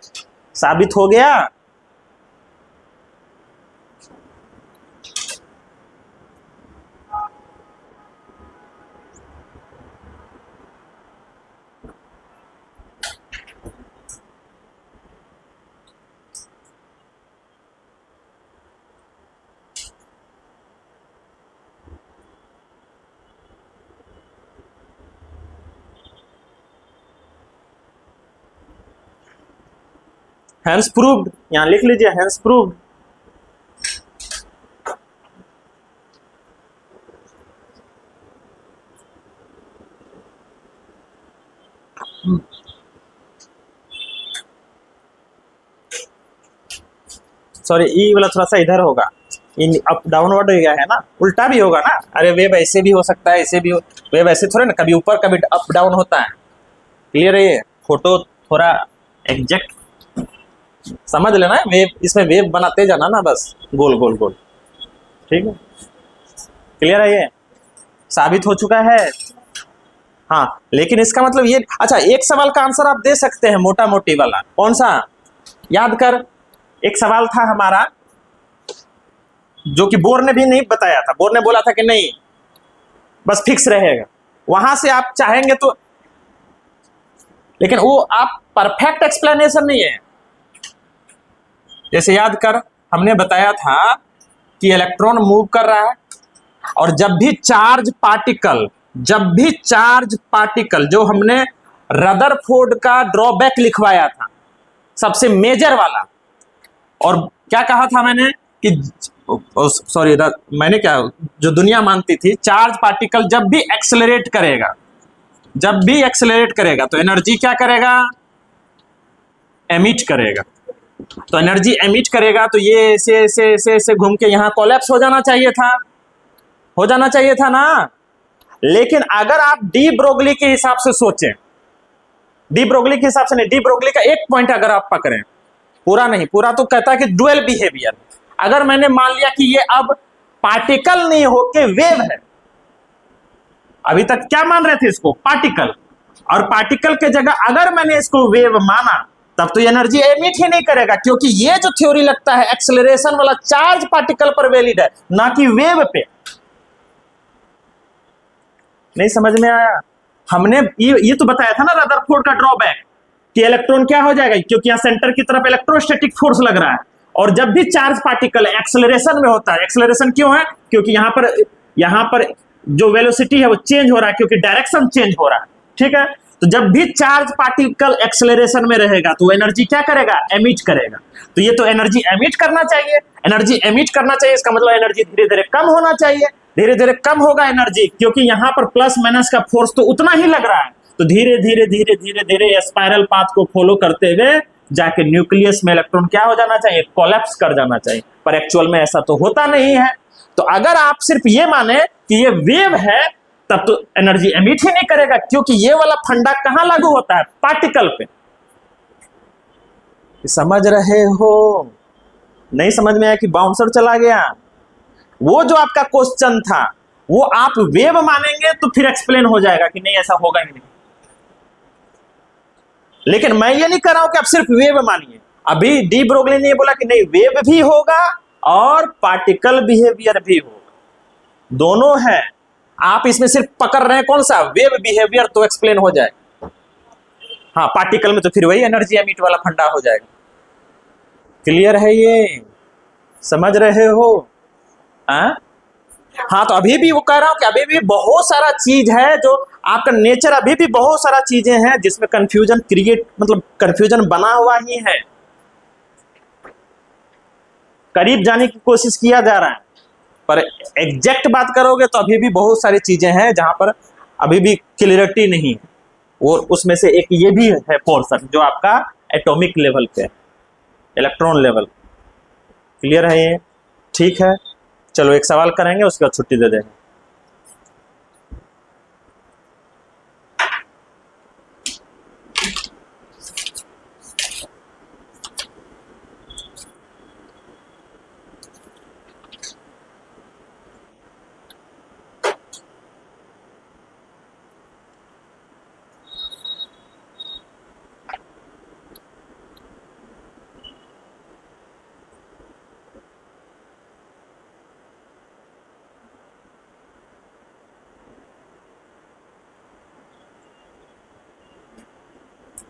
साबित हो गया। हैंस प्रूव्ड, यहां लिख लीजिए हैंस प्रूव्ड। सॉरी, ई वाला थोड़ा सा इधर होगा, इन अप डाउनवर्ड हो गया है ना, उल्टा भी होगा ना। अरे वेव ऐसे भी हो सकता है, ऐसे भी हो, वेव ऐसे थोड़े ना, कभी ऊपर कभी अप डाउन होता है। क्लियर है? ये फोटो थोड़ा एग्जैक्ट समझ लेना है, वेव इसमें वेव बनाते जाना ना, बस गोल गोल गोल। ठीक है, क्लियर है? ये साबित हो चुका है। हाँ, लेकिन इसका मतलब ये, अच्छा एक सवाल का आंसर आप दे सकते हैं, मोटा मोटी वाला। कौन सा? याद कर, एक सवाल था हमारा जो कि बोर ने भी नहीं बताया था। बोर ने बोला था कि नहीं बस फिक्स रहेगा, वहां से आप चाहेंगे तो, लेकिन वो आप परफेक्ट एक्सप्लेनेशन नहीं है। जैसे याद कर, हमने बताया था कि इलेक्ट्रॉन मूव कर रहा है, और जब भी चार्ज पार्टिकल जो हमने रदरफोर्ड का ड्रॉबैक लिखवाया था सबसे मेजर वाला, और क्या कहा था मैंने कि सॉरी मैंने क्या, जो दुनिया मानती थी, चार्ज पार्टिकल जब भी एक्सेलरेट करेगा तो एनर्जी क्या करेगा? एमिट करेगा। तो एनर्जी एमिट करेगा तो ये ऐसे ऐसे ऐसे ऐसे घूम के यहाँ कोलैप्स हो जाना चाहिए था ना। लेकिन अगर आप डी ब्रोगली के हिसाब से सोचें, डी ब्रोगली के हिसाब से नहीं, डी ब्रोगली का एक पॉइंट अगर आप पकड़ें, पूरा नहीं, पूरा तो कहता है कि डुअल बिहेवियर। अगर मैंने मान लिया कि ये अब पार्टिकल नहीं होके वेव है, अभी तक क्या मान रहे थे इसको? पार्टिकल, और पार्टिकल के जगह अगर मैंने इसको वेव माना, तब तो एनर्जी एमिट ही नहीं करेगा, क्योंकि ये जो थ्योरी लगता है एक्सेलरेशन वाला चार्ज पार्टिकल पर वैलिड है, ना कि वेव पे। नहीं समझ में आया? हमने ये तो बताया था ना रदरफोर्ड का ड्रॉबैक, कि इलेक्ट्रॉन क्या हो जाएगा, क्योंकि यहां सेंटर की तरफ इलेक्ट्रोस्टैटिक फोर्स लग रहा है, और जब भी चार्ज पार्टिकल एक्सेलरेशन में होता है, एक्सेलरेशन क्यों है? क्योंकि यहां पर जो वेलोसिटी है वो चेंज हो रहा है, क्योंकि डायरेक्शन चेंज हो रहा है। ठीक है, तो जब भी चार्ज पार्टिकल एक्सेलरेशन में रहेगा तो एनर्जी क्या करेगा? एमिट करेगा। तो ये तो एनर्जी एमिट करना चाहिए, इसका मतलब एनर्जी धीरे धीरे कम होना चाहिए। धीरे धीरे कम होगा एनर्जी, क्योंकि यहां पर प्लस माइनस का फोर्स तो उतना ही लग रहा है। तो धीरे धीरे धीरे धीरे धीरे स्पाइरल पाथ को फॉलो करते हुए जाके न्यूक्लियस में इलेक्ट्रॉन क्या हो जाना चाहिए? कोलैप्स कर जाना चाहिए। पर एक्चुअल में ऐसा तो होता नहीं है। तो अगर आप सिर्फ ये माने कि ये वेव है, तब तो एनर्जी एमिट ही नहीं करेगा, क्योंकि ये वाला फंडा कहां लागू होता है? पार्टिकल पे। समझ रहे हो? नहीं समझ में आया कि बाउंसर चला गया? वो जो आपका क्वेश्चन था वो आप वेव मानेंगे तो फिर एक्सप्लेन हो जाएगा कि नहीं ऐसा होगा ही नहीं। लेकिन मैं ये नहीं कर रहा हूं कि आप सिर्फ वेव मानिए। अभी डी ब्रोगली ने बोला कि नहीं, वेव भी होगा और पार्टिकल बिहेवियर भी होगा। दोनों है, आप इसमें सिर्फ पकड़ रहे हैं कौन सा, वेव बिहेवियर, तो एक्सप्लेन हो जाए। हाँ, पार्टिकल में तो फिर वही एनर्जी एमिट वाला फंडा हो जाएगा। क्लियर है ये, समझ रहे हो? हाँ हाँ, तो अभी भी वो कह रहा हूं कि अभी भी बहुत सारा चीज है जो आपका नेचर, अभी भी बहुत सारा चीजें हैं जिसमें कंफ्यूजन क्रिएट, मतलब कंफ्यूजन बना हुआ ही है, करीब जाने की कोशिश किया जा रहा है, पर एग्जैक्ट बात करोगे तो अभी भी बहुत सारी चीजें हैं जहां पर अभी भी क्लियरिटी नहीं है। और उसमें से एक ये भी है पोर्शन जो आपका एटॉमिक लेवल पे, इलेक्ट्रॉन लेवल। क्लियर है ये? ठीक है, चलो एक सवाल करेंगे, उसके बाद छुट्टी दे देंगे।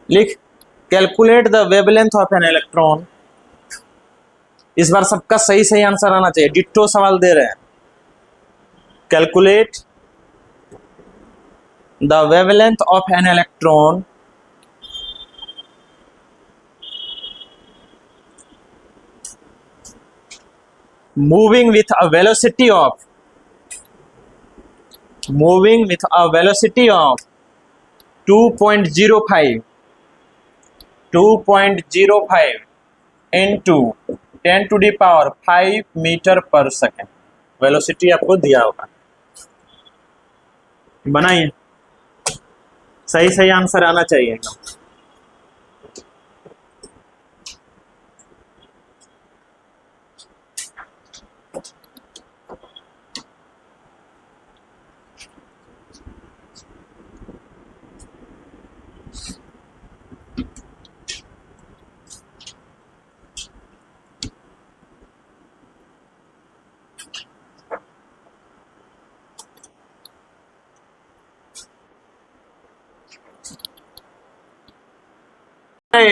लिख, calculate the wavelength of an electron. इस बार सबका सही सही आंसर आना चाहिए, डिट्टो सवाल दे रहे हैं। Calculate the wavelength of an electron moving with a velocity of 2.05 into 10 to the power 5 metre पर सेकेंड वेलोसिटी आपको दिया होगा। बनाइए, सही सही आंसर आना चाहिए एकदम।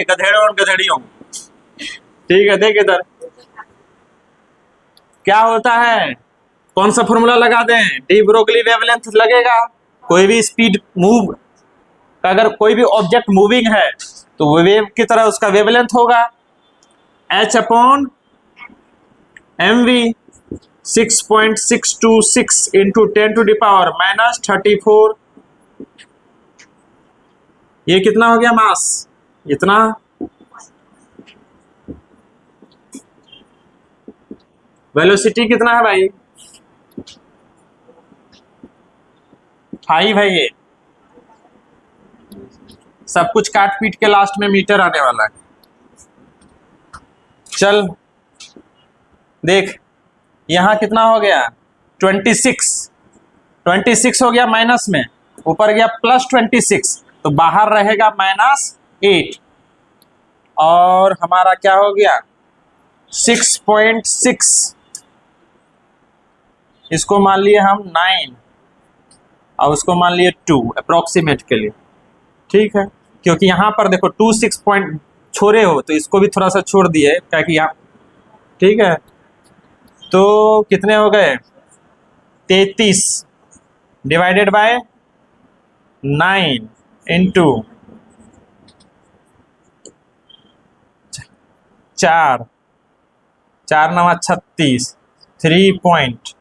गधेड़ों और गधेड़ियों, ठीक है, देख इधर क्या होता है, कौन सा फॉर्मूला लगा दें, डी ब्रोगली वेवलेंथ लगेगा। कोई भी स्पीड मूव, अगर कोई भी ऑब्जेक्ट मूविंग है तो वेव की तरह उसका वेवलेंथ होगा, h upon M V 6.626 into 10 to the power -34। ये कितना हो गया मास, इतना। वेलोसिटी कितना है भाई, 5 है। ये सब कुछ काट पीट के लास्ट में मीटर आने वाला है। चल देख, यहां कितना हो गया, 26 हो गया, माइनस में ऊपर गया +26, तो बाहर रहेगा -8, और हमारा क्या हो गया 6.6, इसको मान लिए हम 9 और उसको मान लिए 2 अप्रोक्सीमेट के लिए। ठीक है, क्योंकि यहां पर देखो 26 पॉइंट छोड़े हो तो इसको भी थोड़ा सा छोड़ दिए, क्या कि यहाँ, ठीक है, तो कितने हो गए 33 डिवाइडेड बाय 9 इंटू 4, 4 9 36, 3 पॉइंट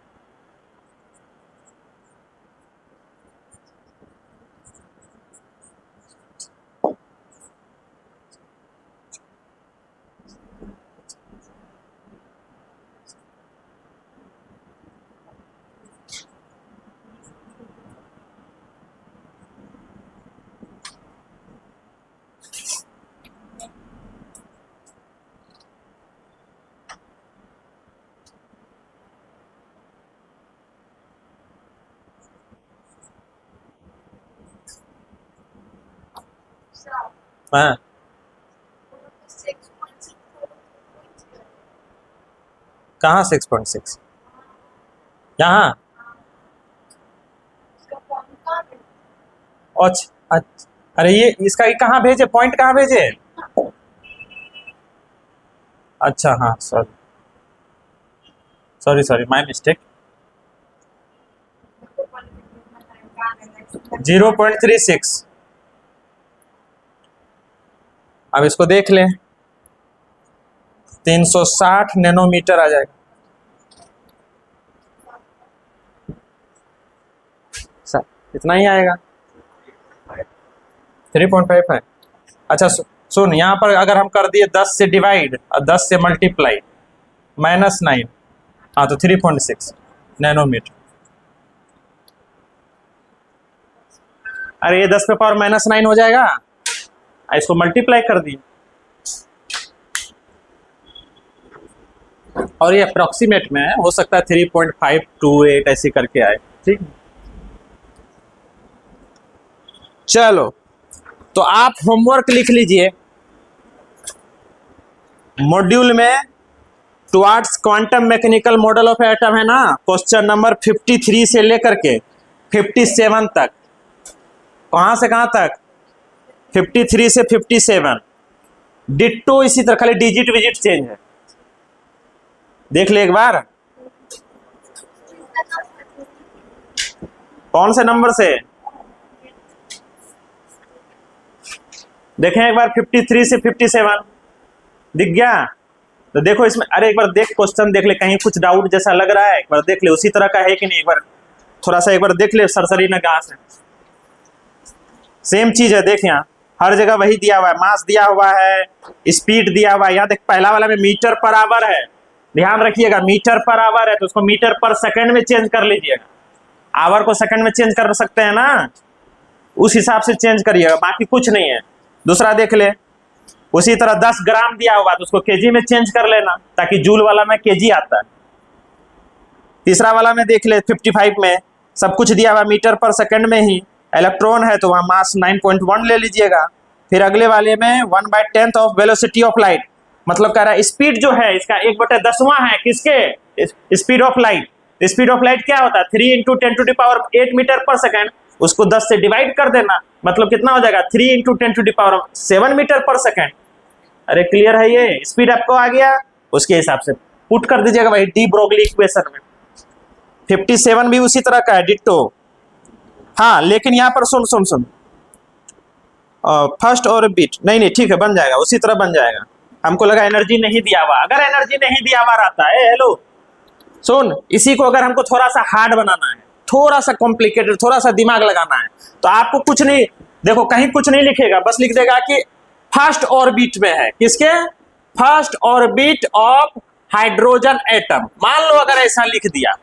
हाँ, कहाँ 6.6, यहाँ अच्छा, अरे ये इसका कहाँ भेजे, पॉइंट कहाँ भेजे? अच्छा हाँ, सॉरी सॉरी माय मिस्टेक। 0.36। अब इसको देख लें, 360 नैनोमीटर आ जाएगा। इतना ही आएगा, 3.5 है। अच्छा सुन, यहाँ पर अगर हम कर दिए 10 से डिवाइड और 10 से मल्टीप्लाई, -9, हाँ तो 3.6 नैनोमीटर। अरे ये 10 पे पावर -9 हो जाएगा, इसको मल्टीप्लाई कर दिए, और ये अप्रोक्सीमेट में है, हो सकता है 3.528 ऐसे करके आए। ठीक, चलो तो आप होमवर्क लिख लीजिए। मॉड्यूल में towards quantum mechanical model of atom है ना, क्वेश्चन नंबर 53 से लेकर के 57 तक। कहां से कहां तक? 53 से 57। डिट्टो इसी तरह, खाली डिजिट विजिट चेंज है। देख ले एक बार, कौन से नंबर से देखें एक बार? 53 से 57 दिख गया? तो देखो इसमें, अरे एक बार देख क्वेश्चन देख ले, कहीं कुछ डाउट जैसा लग रहा है, एक बार देख ले उसी तरह का है कि नहीं, एक बार थोड़ा सा एक बार देख ले सरसरी ना कहां से। सेम चीज है, देख यहाँ हर जगह वही दिया हुआ है, मास दिया हुआ है, स्पीड दिया हुआ है। यहाँ देख पहला वाला में मीटर पर आवर है, ध्यान रखिएगा मीटर पर आवर है तो उसको मीटर पर सेकंड में चेंज कर लीजिएगा। आवर को सेकंड में चेंज कर सकते हैं ना, उस हिसाब से चेंज करिएगा, बाकी कुछ नहीं है। दूसरा देख ले, उसी तरह 10 ग्राम दिया हुआ तो उसको केजी में चेंज कर लेना, ताकि जूल वाला में केजी आता है। तीसरा वाला में देख ले 55 में सब कुछ दिया हुआ मीटर पर सेकंड में ही, इलेक्ट्रॉन है तो वहां मास 9.1 ले लीजिएगा। फिर अगले वाले में 1/10 ऑफ वेलोसिटी ऑफ लाइट, मतलब कह रहा है स्पीड जो है इसका 1/10वां है किसके? Speed of light. Speed of light क्या होता है? 3 × 10⁸ मीटर पर सेकंड, उसको 10 से डिवाइड कर देना, मतलब कितना हो जाएगा? 3 × 10⁷ मीटर पर सेकंड। अरे क्लियर है ये? स्पीड आपको आ गया, उसके हिसाब से पुट कर दीजिएगा वही डी ब्रोगली इक्वेशन में। 57 भी उसी तरह का है, डिट्टो। हाँ लेकिन यहाँ पर सुन फर्स्ट और बीट नहीं ठीक है, बन जाएगा उसी तरह बन जाएगा। हमको लगा एनर्जी नहीं दिया हुआ, अगर एनर्जी नहीं दिया हुआ रहता है, हेलो सुन, इसी को अगर हमको थोड़ा सा हार्ड बनाना है, थोड़ा सा कॉम्प्लिकेटेड, थोड़ा सा दिमाग लगाना है, तो आपको कुछ नहीं, देखो कहीं कुछ नहीं लिखेगा, बस लिख देगा कि फर्स्ट ऑर्बिट में है, किसके? First orbit of hydrogen atom. मान लो अगर ऐसा लिख दिया,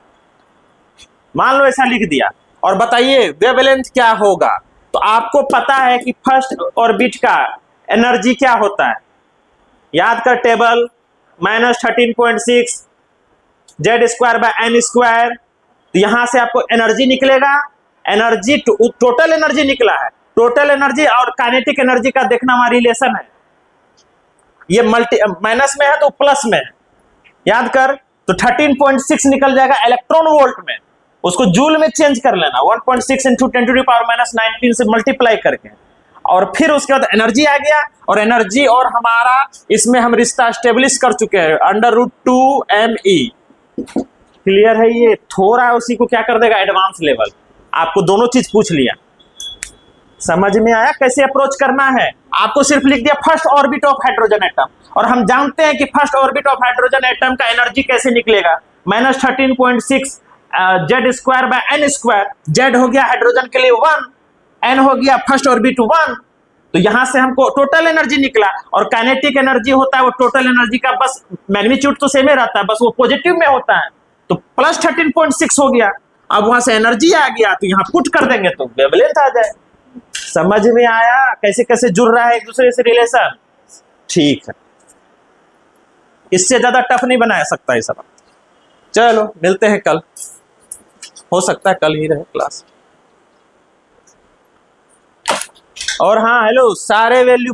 मान लो ऐसा लिख दिया, और बताइए वेवलेंथ क्या होगा, तो आपको पता है कि फर्स्ट ऑर्बिट का एनर्जी क्या होता है। याद कर टेबल, -13.6 Z²/n²। तो यहां से आपको एनर्जी निकलेगा, एनर्जी टोटल एनर्जी निकला है, टोटल एनर्जी और काइनेटिक एनर्जी का देखना हमारा रिलेशन है। ये माइनस में है तो प्लस में है, याद कर। तो 13.6 निकल जाएगा इलेक्ट्रॉन वोल्ट में, उसको जूल में चेंज कर लेना, 1.6 × 10⁻⁻19 से मल्टीप्लाई करके, और फिर उसके बाद एनर्जी आ गया, और एनर्जी और हमारा इसमें हम रिश्ता स्टेब्लिश कर चुके हैं, √2mE। क्लियर है ये? थोड़ा उसी को क्या कर देगा, एडवांस लेवल। आपको दोनों चीज पूछ लिया, समझ में आया कैसे अप्रोच करना है? आपको सिर्फ लिख दिया first orbit of hydrogen atom, और हम जानते हैं कि first orbit of hydrogen atom का एनर्जी कैसे निकलेगा, -13.6 Z²/n²। Z हो गया हाइड्रोजन के लिए 1, N हो गया फर्स्ट ऑर्बिट 1। तो यहां से हमको टोटल एनर्जी निकला, और काइनेटिक एनर्जी होता है वो टोटल एनर्जी का बस मैग्नीट्यूड तो सेम ही रहता है, बस वो पॉजिटिव में होता है, तो +13.6 हो गया। अब वहां से एनर्जी आ गया तो यहां पुट कर देंगे तो वेवलेंथ आ जाए। समझ में आया कैसे कैसे जुड़ रहा है एक दूसरे से रिलेशन? ठीक है, इससे ज्यादा टफ नहीं बनाया सकता ये सब। चलो मिलते हैं कल, हो सकता है कल ही रहे क्लास। और हाँ हेलो, सारे वैल्यू